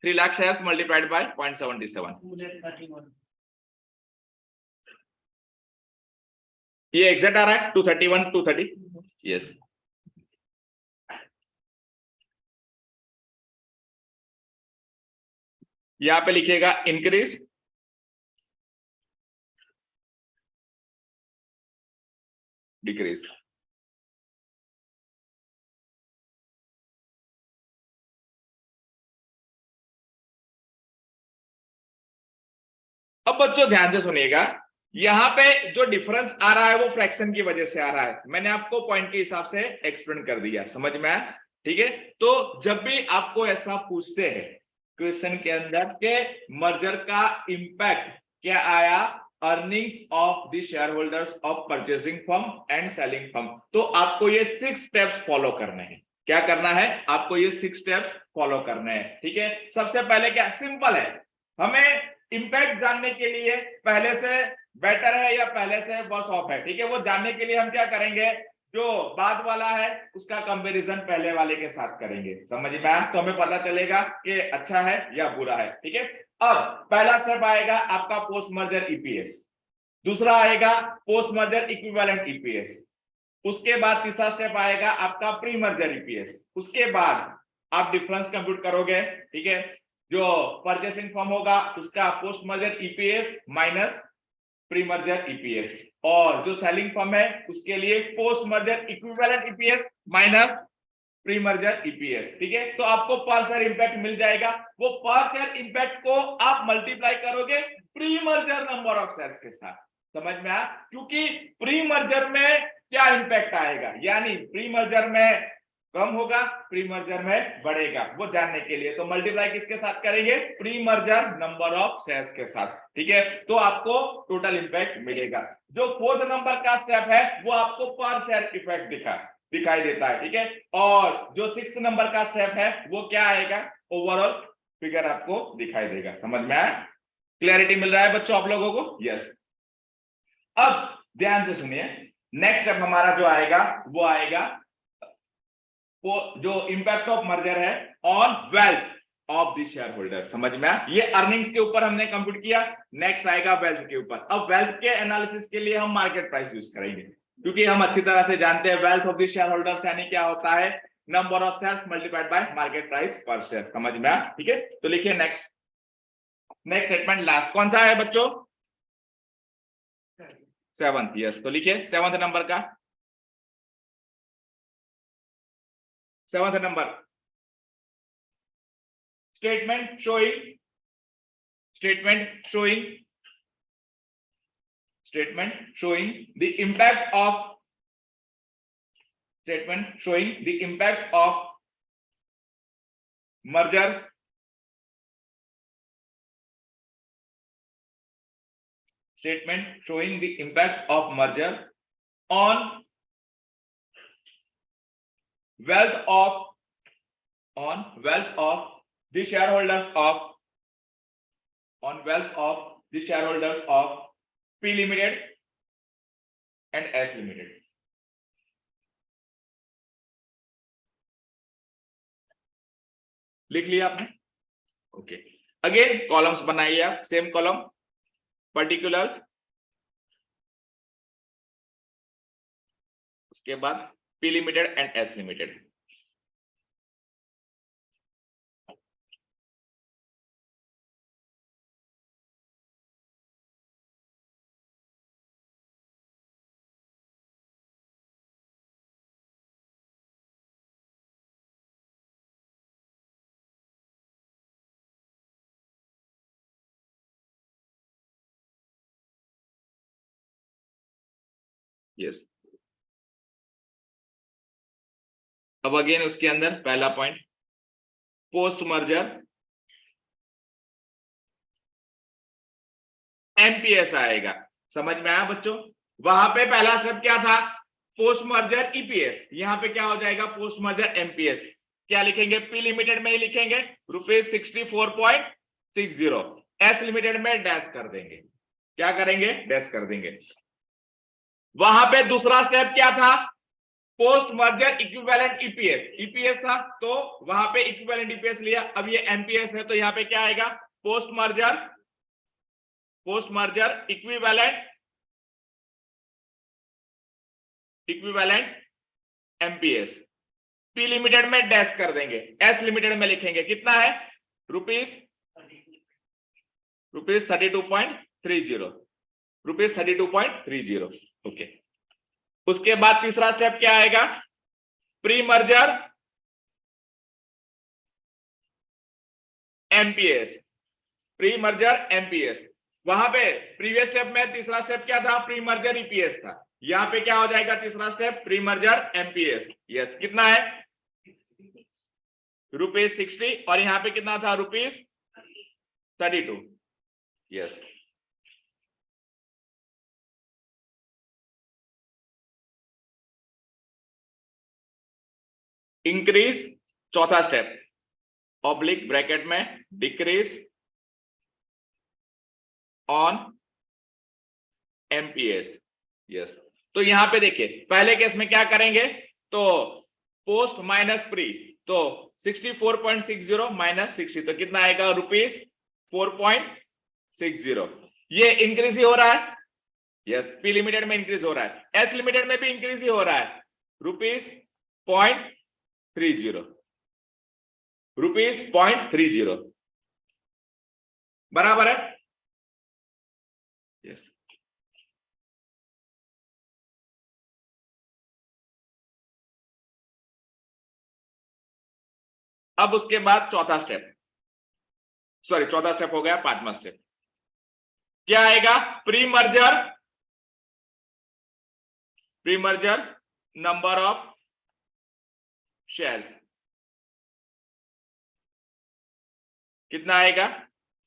3 lakh shares multiplied bye 0.77। ये एग्जैक्ट आ रहा है 231 230, यस। यहां पे लिखिएगा इंक्रीज, डिक्रीज। अब बच्चों ध्यान से सुनिएगा, यहां पे जो डिफरेंस आ रहा है वो फ्रैक्शन की वजह से आ रहा है। मैंने आपको पॉइंट के हिसाब से एक्सप्लेन कर दिया, समझ में आया, ठीक है। तो जब भी आपको ऐसा पूछते हैं क्वेश्चन के अंदर के मर्जर का इंपैक्ट क्या आया earnings of the share holders of purchasing firm and selling firm, तो आपको ये 6 स्टेप्स फॉलो करने हैं। क्या करना है? आपको ये 6 स्टेप्स फॉलो करने हैं, ठीक है। सबसे पहले क्या? सिंपल है, हमें इंपैक्ट जानने के लिए पहले से बेटर है या पहले से वर्स ऑफ है, ठीक है, वो जानने के लिए हम क्या करेंगे? जो बाद वाला है उसका कंपैरिजन पहले वाले के साथ करेंगे, समझ में आया? तो हमें पता चलेगा कि अच्छा है या बुरा है, ठीक है। अब पहला स्टेप आएगा आपका पोस्ट मर्जर ईपीएस, दूसरा आएगा पोस्ट मर्जर इक्विवेलेंट ईपीएस, उसके बाद तीसरा स्टेप आएगा आपका प्री मर्जर ईपीएस, उसके बाद आप डिफरेंस कंप्यूट करोगे, ठीक है। जो परचेसिंग फर्म होगा उसका post merger EPS minus pre merger EPS, और जो सेलिंग फर्म है उसके लिए post merger equivalent EPS minus pre merger EPS, ठीक है। तो आपको पर शेयर इंपैक्ट मिल जाएगा। वो पर शेयर इंपैक्ट को आप मल्टीप्लाई करोगे pre merger number of shares के साथ, समझ में आया? क्योंकि प्री मर्जर में क्या इंपैक्ट आएगा, यानी प्री मर्जर में कम होगा, प्री मर्जर में बढ़ेगा, वो जानने के लिए तो मल्टीप्लाई किसके साथ करेंगे? Pre merger number of shares के साथ, ठीक है। तो आपको टोटल इंपैक्ट मिलेगा। जो 4th नंबर का स्टेप है वो आपको पर शेयर इफेक्ट दिखाई देता है, ठीक है। और जो 6 नंबर का स्टेप है वो क्या आएगा? ओवरऑल फिगर आपको दिखाई देगा, समझ में आया? क्लैरिटी मिल रहा है बच्चों आप लोगों को? यस। अब ध्यान से सुनिए, नेक्स्ट स्टेप हमारा जो आएगा वो आएगा वो जो इंपैक्ट ऑफ मर्जर है on wealth of the share holder, समझ में आया? ये अर्निंग्स के ऊपर हमने कंप्यूट किया, नेक्स्ट आएगा वेल्थ के ऊपर। अब वेल्थ के एनालिसिस के लिए हम मार्केट प्राइस यूज करेंगे। क्योंकि हम अच्छी तरह से जानते हैं wealth of the share holders यानी क्या होता है, number of shares multiplied bye market price per share. समझ में आया? ठीक है, तो लिखिए नेक्स्ट। नेक्स्ट स्टेटमेंट लास्ट कौन सा है बच्चों? 7th। यस, तो लिखिए 7th नंबर का, 7th number, statement showing, statement showing, statement showing the impact of, statement showing the impact of merger, statement showing the impact of merger on wealth of, on wealth of the shareholders of, on wealth of the shareholders of P Limited and S Limited। लिख लिया आपने? Okay, again columns बनाइए आप, same column, particulars, उसके बाद P Limited and S Limited। Yes, अब again उसके अंदर पहला पॉइंट, पोस्ट मर्जर एमपीएस आएगा। समझ में आया बच्चों? वहां पे पहला स्टेप क्या था? पोस्ट मर्जर ईपीएस, यहां पे क्या हो जाएगा? Post merger MPS. क्या लिखेंगे? पी लिमिटेड में ही लिखेंगे ₹64.60, एस लिमिटेड में डैश कर देंगे। क्या करेंगे? डैश कर देंगे। वहां पे दूसरा स्टेप क्या था? Post merger equivalent EPS, EPS था तो वहां पे इक्विवेलेंट ईपीएस लिया। अब ये एमपीएस है तो यहां पे क्या आएगा? Post merger, post merger equivalent, equivalent MPS. P limited में डैश कर देंगे, एस लिमिटेड में लिखेंगे कितना है? Rupees 32.30, rupees 32.30। ओके, उसके बाद तीसरा स्टेप क्या आएगा? Pre merger MPS, pre merger MPS. वहां पे प्रीवियस स्टेप में तीसरा स्टेप क्या था? प्री मर्जर ईपीएस था। यहां पे क्या हो जाएगा? तीसरा step pre merger MPS. Yes, कितना है? ₹60, और यहां पे कितना था? ₹32। यस, इंक्रीज, चौथा स्टेप, ऑब्लिक ब्रैकेट में डिक्रीज ऑन एमपीएस। यस, तो यहां पे देखिए पहले केस में क्या करेंगे? तो पोस्ट माइनस प्री, तो 64.60 माइनस 60, तो कितना आएगा? ₹4.60। ये इंक्रीज ही हो रहा है। यस, पी लिमिटेड में इंक्रीज हो रहा है, एस लिमिटेड में भी इंक्रीज ही हो रहा है। ₹0.30, ₹0.30 बराबर है। यस, अब उसके बाद चौथा स्टेप, सॉरी चौथा स्टेप हो गया, पांचवा स्टेप क्या आएगा? Pre merger, pre merger number of shares कितना आएगा?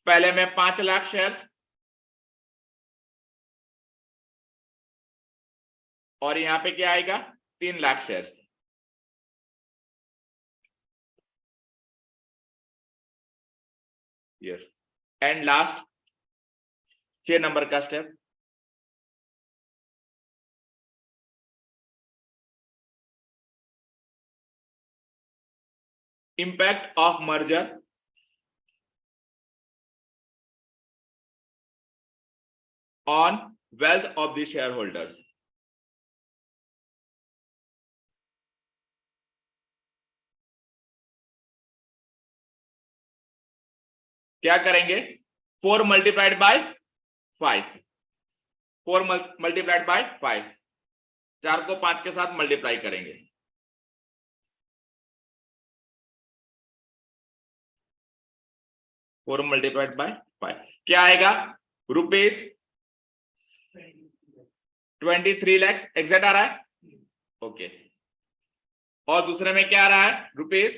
पहले में 5 लाख शेयर्स, और यहां पे क्या आएगा? 3 lakh shares. Yes, and last 6 number का step, impact of merger on wealth of the shareholders. क्या करेंगे 4 मल्टीप्लाइड बाय 5, 4 मल्टीप्लाइड बाय 5, 4 को 5 के साथ मल्टीप्लाई करेंगे, फोर मल्टीप्लाइड बाय 5 क्या आएगा रुपीज 23 lakhs एग्जैक्ट आ रहा है। ओके और दूसरे में क्या आ रहा है रुपीज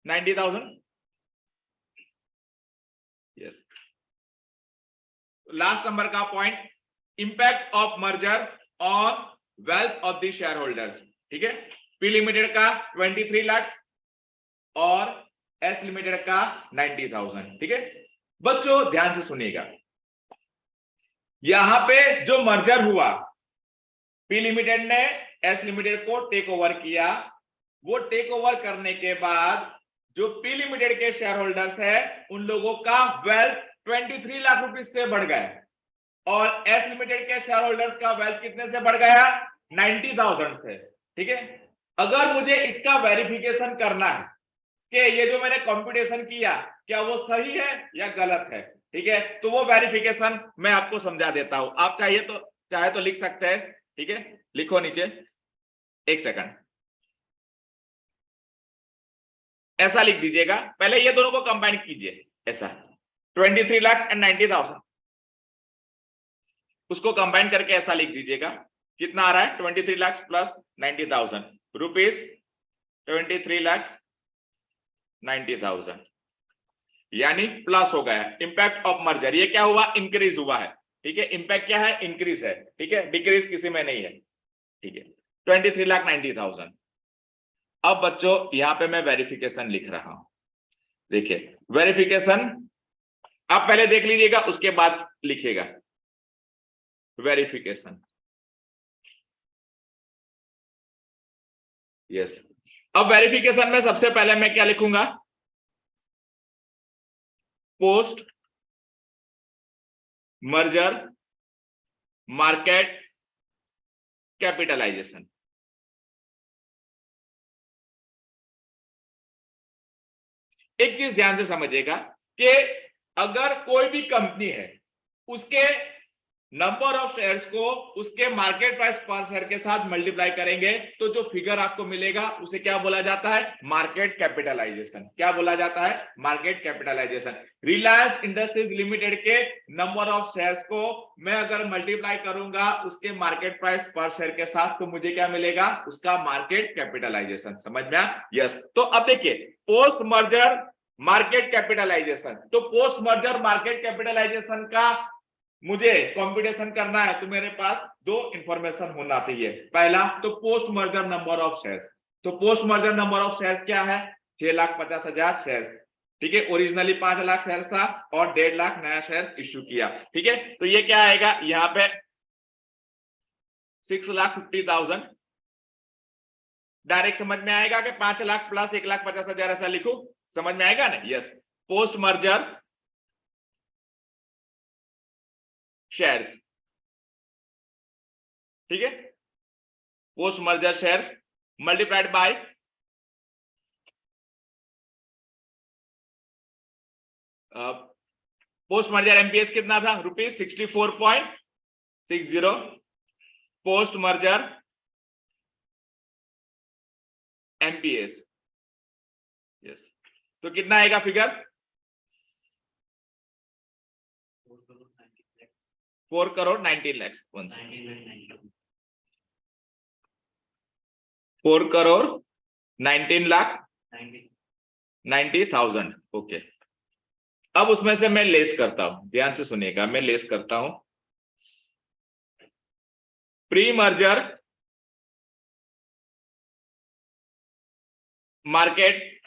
90,000। यस लास्ट नंबर का point impact of merger on wealth of the share holders. ठीक है पी लिमिटेड का 23 lakhs और एस लिमिटेड का 90,000। ठीक है बच्चों ध्यान से सुनिएगा, यहां पे जो मर्जर हुआ पी लिमिटेड ने एस लिमिटेड को टेक ओवर किया, वो टेक ओवर करने के बाद जो पी लिमिटेड के शेयर होल्डर्स है उन लोगों का वेल्थ 23 लाख रुपीस से बढ़ गया और एस लिमिटेड के शेयर होल्डर्स का वेल्थ कितने से बढ़ गया 90,000 से। ठीक है अगर मुझे इसका वेरिफिकेशन करना है कि ये जो मैंने कंप्यूटेशन किया क्या वो सही है या गलत है, ठीक है तो वो वेरिफिकेशन मैं आपको समझा देता हूं, आप चाहे तो लिख सकते हैं। ठीक है लिखो नीचे, एक सेकंड ऐसा लिख दीजिएगा, पहले ये दोनों को कंबाइन कीजिए ऐसा 23 lakhs एंड 90,000 उसको कंबाइन करके ऐसा लिख दीजिएगा, कितना आ रहा है 23 lakhs प्लस 90,000 रुपीज 23 lakhs 90,000 यानी प्लस हो गया। इंपैक्ट ऑफ मर्जर ये क्या हुआ इंक्रीज हुआ है। ठीक है इंपैक्ट क्या है इंक्रीज है। ठीक है डिक्रीज किसी में नहीं है। ठीक है 23 लाख 90,000। अब बच्चों यहां पे मैं वेरिफिकेशन लिख रहा हूं, देखिए वेरिफिकेशन आप पहले देख लीजिएगा उसके बाद लिखिएगा वेरिफिकेशन। यस अब वेरिफिकेशन में सबसे पहले मैं क्या लिखूंगा पोस्ट मर्जर मार्केट कैपिटलाइजेशन। एक चीज ध्यान से समझिएगा कि अगर कोई भी कंपनी है उसके नंबर ऑफ शेयर्स को उसके मार्केट प्राइस पर शेयर के साथ मल्टीप्लाई करेंगे तो जो फिगर आपको मिलेगा उसे क्या बोला जाता है मार्केट कैपिटलाइजेशन। क्या बोला जाता है market capitalization. Reliance Industries Limited के नंबर ऑफ शेयर्स को मैं अगर मल्टीप्लाई करूंगा उसके मार्केट प्राइस पर शेयर के साथ तो मुझे क्या मिलेगा उसका मार्केट कैपिटलाइजेशन। समझ में आया? यस तो अब देखिए पोस्ट मर्जर मार्केट कैपिटलाइजेशन, तो पोस्ट मर्जर मार्केट कैपिटलाइजेशन का मुझे कंप्यूटेशन करना है तो मेरे पास दो इंफॉर्मेशन होना चाहिए। पहला तो post merger number of shares, तो post merger number of shares क्या है 6,50,000 शेयर्स। ठीक है ओरिजिनली 5 लाख शेयर्स था और 1.5 लाख नया शेयर इश्यू किया। ठीक है तो ये क्या आएगा यहाँ पे 6,50,000। डायरेक्ट समझ में आएगा कि 5 लाख प्लस 1,50,000 ऐसा लिखूं, समझ में आएगा ना? Yes post merger shares. ठीक है post merger shares multiplied by post merger MPS कितना था rupees 64.60 post merger MPS. Yes तो कितना आएगा figure 4 crore 19 lakhs 4 crore 19 lakh 90,000। Okay अब उसमें से मैं लेस करता हूं, ध्यान से सुनिएगा मैं लेस करता हूं प्री मर्जर मार्केट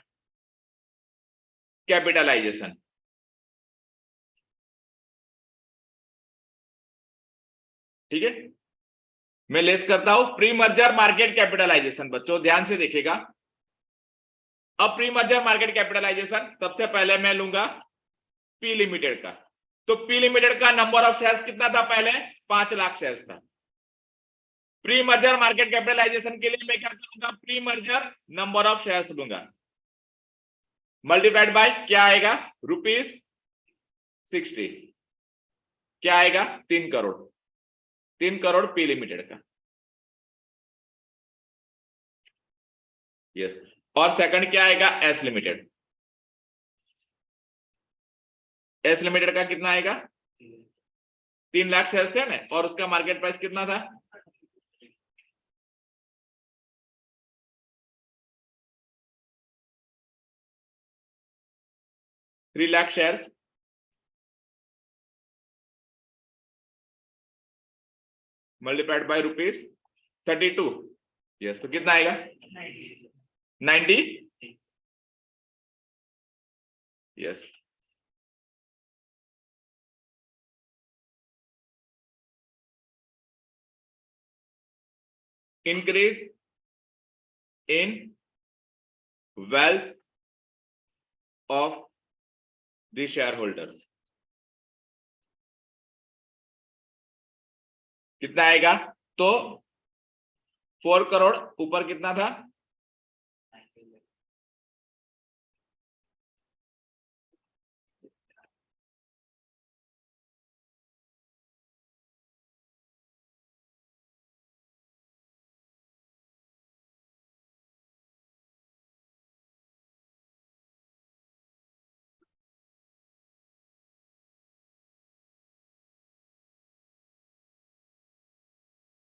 कैपिटलाइजेशन। ठीक है मैं लेस करता हूं प्री मर्जर मार्केट कैपिटलाइजेशन। बच्चों ध्यान से देखिएगा अब प्री मर्जर मार्केट कैपिटलाइजेशन सबसे पहले मैं लूंगा पी लिमिटेड का, तो पी लिमिटेड का नंबर ऑफ शेयर्स कितना था पहले 5 लाख शेयर्स था। प्री मर्जर मार्केट कैपिटलाइजेशन के लिए मैं क्या करूंगा pre merger number of shares लूंगा, मल्टीप्लाइड बाय क्या आएगा, ₹60, क्या आएगा, 3 करोड़, 3 करोड़ पी लिमिटेड का। यस, और सेकंड क्या आएगा, एस लिमिटेड। एस लिमिटेड का कितना आएगा, 3 लाख शेयर्स थे ना, और उसका मार्केट प्राइस कितना था, 3 lakh shares multiplied bye ₹32। Yes, तो कितना आएगा, 90। Yes, increase in wealth of the share holders, कितना आएगा, तो 4 करोड़ ऊपर कितना था,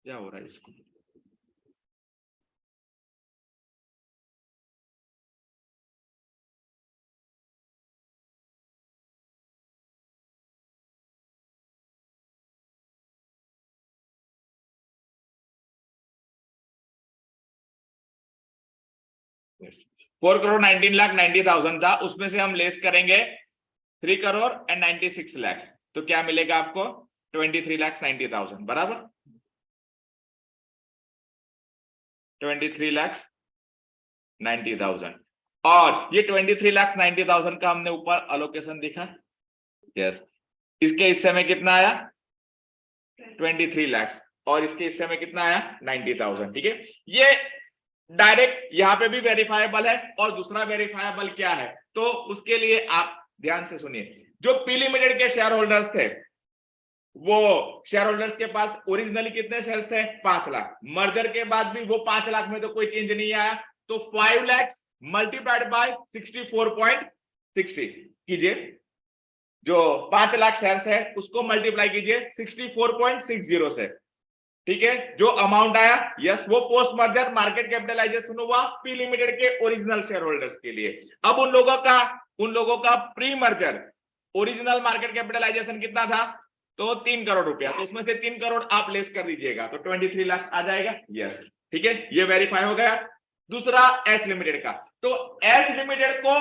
क्या हो रहा है इसको, yes. 4,19,90,000 था, उसमें से हम लेस करेंगे 3,96,00,000, तो क्या मिलेगा आपको, 23,90,000 बराबर, 23,90,000। और ये 23,90,000 का हमने ऊपर अलोकेशन दिखा। यस, इसके हिस्से में कितना आया, 23 लाख, और इसके हिस्से में कितना आया, 90,000। ठीक है, ये डायरेक्ट यहाँ पे भी वेरीफाएबल है, और दूसरा वेरीफाएबल क्या है, तो उसके लिए आप ध्यान से सुनिए। जो पी लिमिटेड के शेयर होल्डर्स थे, वो शेयर होल्डर्स के पास ओरिजिनली कितने शेयर्स थे, 5 लाख। मर्जर के बाद भी वो 5 लाख में तो कोई चेंज नहीं आया, तो 5 लाख मल्टीप्लाइड बाय 64.60 कीजिए। जो 5 लाख शेयर्स है उसको मल्टीप्लाई कीजिए 64.60 से। ठीक है, जो अमाउंट आया, यस, वो पोस्ट मर्जर मार्केट कैपिटलाइजेशन हुआ पी लिमिटेड के ओरिजिनल शेयर होल्डर्स के लिए। अब उन लोगों का pre merger original market capitalisation कितना था, तो 3 करोड़ रुपया, तो उसमें से 3 करोड़ आप लेस कर दीजिएगा, तो 23 लाख आ जाएगा। यस, ठीक है, ये वेरीफाई हो गया। दूसरा एस लिमिटेड का, तो एस लिमिटेड को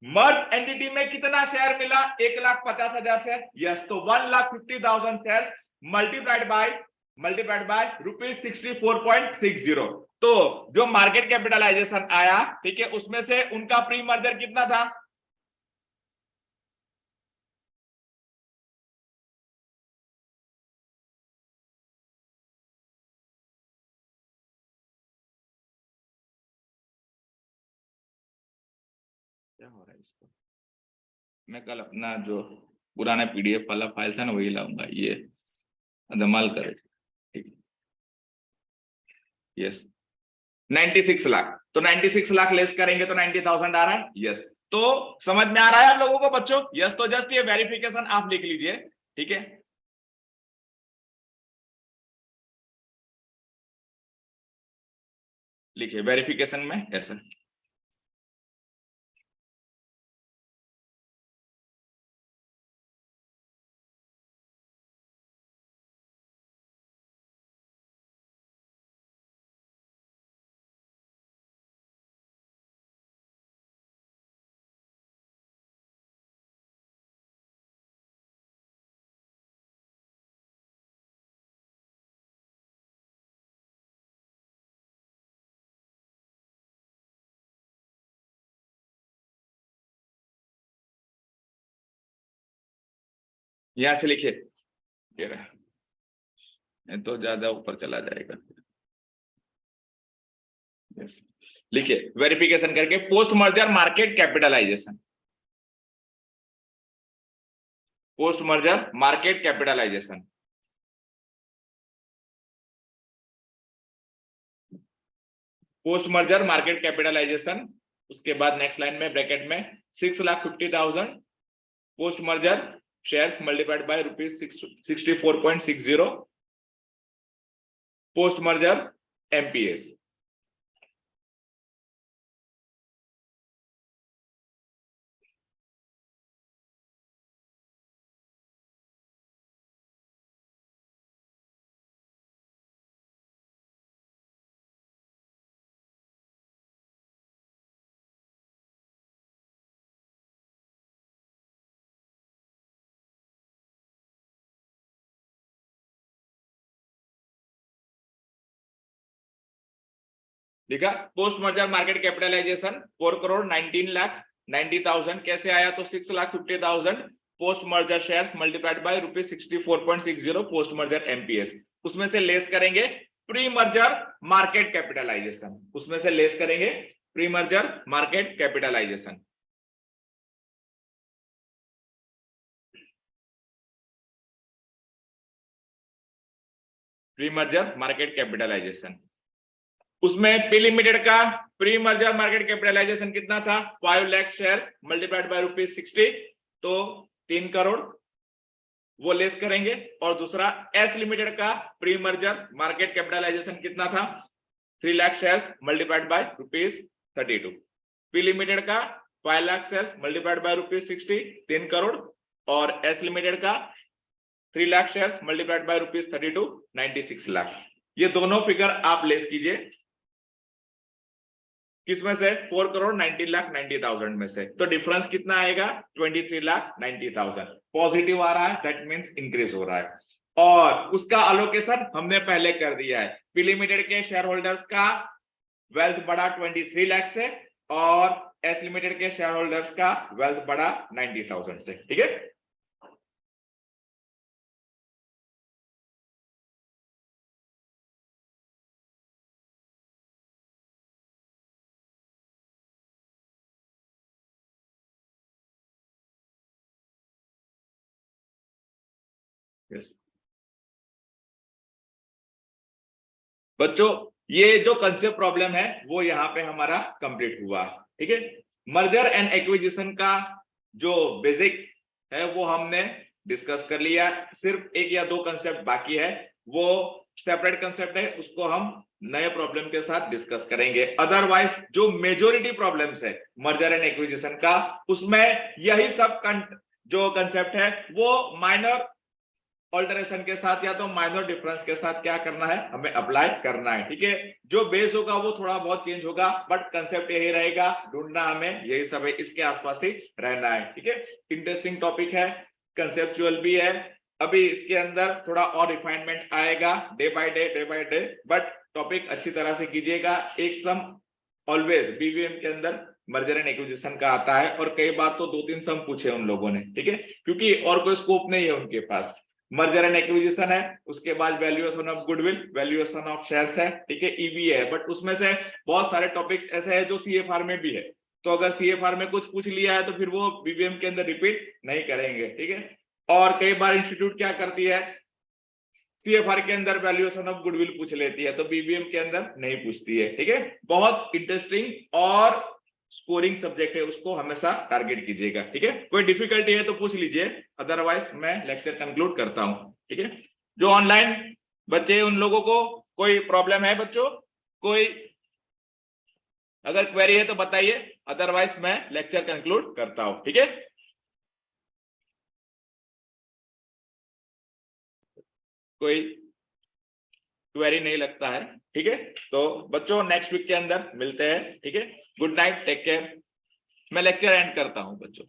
मर्ज एंटिटी में कितना शेयर मिला, 1,50,000 शेयर। यस, तो 1,50,000 शेयर मल्टीप्लाइड बाय ₹64.60। तो जो मार्केट कैपिटलाइजेशन आया, ठीक है, उसमें से उनका प्री मर्जर कितना था, क्या हो रहा है इसको, मैं कल अपना जो पुराना पीडीएफ वाला फाइल था ना वही लाऊंगा, ये धमाल करे। ठीक है, यस, 96 लाख, तो 96 लाख लेस करेंगे तो 90,000 आ रहा है। यस, तो समझ में आ रहा है आप लोगों को बच्चों, यस, तो जस्ट ये वेरिफिकेशन आप लिख लीजिए। ठीक है, लिखिए वेरिफिकेशन में ऐसा। यहां से लिखिए, ये रहा, ये तो ज्यादा ऊपर चला जाएगा। लिखिए वेरिफिकेशन करके, post merger market capitalization, post merger market capitalization, post merger market capitalization. उसके बाद नेक्स्ट लाइन में ब्रैकेट में 6,50,000 post merger shares multiplied by ₹64.60 post merger MPS. देखा, पोस्ट मर्जर मार्केट कैपिटलाइजेशन 4,19,90,000 कैसे आया, तो 6,50,000 post merger shares multiplied by ₹64.60 post merger MPS. उसमें से लेस करेंगे प्री मर्जर मार्केट कैपिटलाइजेशन, उसमें से लेस करेंगे pre merger market capitalization. Pre merger market capitalization, उसमें पी लिमिटेड का प्री मर्जर मार्केट कैपिटलाइजेशन कितना था, 5 लाख शेयर्स मल्टीप्लाइड बाय ₹60, तो 3 करोड़, वो लेस करेंगे। और दूसरा एस लिमिटेड का प्री मर्जर मार्केट कैपिटलाइजेशन कितना था, 3 lakh shares multiplied bye ₹32। P limited का 5 lakh shares multiplied bye ₹60, 3 crore, और एस लिमिटेड का 3 lakh shares multiplied bye ₹32, 96 lakh. ये दोनों फिगर आप लेस कीजिए, किसमें से, 4,19,90,000 में से। तो डिफरेंस कितना आएगा, 23,90,000। पॉजिटिव आ रहा है, दैट मींस इंक्रीज हो रहा है। और उसका अलोकेशन हमने पहले कर दिया है। पी लिमिटेड के शेयर होल्डर्स का वेल्थ बढ़ा 23 लाख से, और एस लिमिटेड के शेयर होल्डर्स का वेल्थ बढ़ा 90,000 से। ठीक है, yes. बच्चों ये जो कंसेप्ट प्रॉब्लम है वो यहाँ पे हमारा कंप्लीट हुआ। ठीक है, मर्जर एंड एक्विजिशन का जो बेसिक है वो हमने डिस्कस कर लिया। सिर्फ एक या दो कंसेप्ट बाकी है, वो सेपरेट कंसेप्ट है, उसको हम नए प्रॉब्लम के साथ डिस्कस करेंगे। अदरवाइज जो मेजोरिटी प्रॉब्लम्स है मर्जर एंड एक्विजिशन का, उसमें यही सब जो कंसेप्ट है वो माइनर ऑल्टरेशन के साथ या तो माइनर डिफरेंस के साथ क्या करना है, हमें अप्लाई करना है। ठीक है, जो बेस होगा वो थोड़ा बहुत चेंज होगा, बट कंसेप्ट यही रहेगा, ढूंढना हमें यही सब है, इसके आसपास ही रहना है। ठीक है, इंटरेस्टिंग टॉपिक है, कंसेप्चुअल भी है। अभी इसके अंदर थोड़ा और रिफाइनमेंट आएगा day by day, but topic अच्छी तरह से कीजिएगा। एक सम ऑलवेज बीवीएम के अंदर मर्जर एंड एक्विजिशन का आता है, और कई बार तो 2-3 सम पूछे उन लोगों ने। ठीक है, क्योंकि और कोई स्कोप नहीं है उनके पास। मर्जर एंड एक्विजिशन है, उसके बाद valuation of goodwill, valuation of shares है, ठीक है, ईवी है, बट उसमें से बहुत सारे टॉपिक्स ऐसे हैं जो सीएफआर में भी है। तो अगर सीएफआर में कुछ पूछ लिया है तो फिर वो बीबीएम के अंदर रिपीट नहीं करेंगे। ठीक है, और कई बार इंस्टीट्यूट क्या करती है, सीएफआर के अंदर वैल्यूएशन ऑफ गुडविल पूछ लेती है, तो बीबीएम के अंदर नहीं पूछती है। ठीक है, बहुत इंटरेस्टिंग और स्कोरिंग सब्जेक्ट है, उसको हमेशा टारगेट कीजिएगा। ठीक है, कोई डिफिकल्टी है तो पूछ लीजिए, अदरवाइज मैं लेक्चर कंक्लूड करता हूं। ठीक है, जो ऑनलाइन बच्चे उन लोगों को कोई प्रॉब्लम है बच्चों, कोई अगर क्वेरी है तो बताइए, अदरवाइज मैं लेक्चर कंक्लूड करता हूं। ठीक है, कोई क्वेरी नहीं लगता है। ठीक है, तो बच्चों नेक्स्ट वीक के अंदर मिलते हैं। ठीक है, गुड नाइट, टेक केयर। मैं लेक्चर एंड करता हूं बच्चों।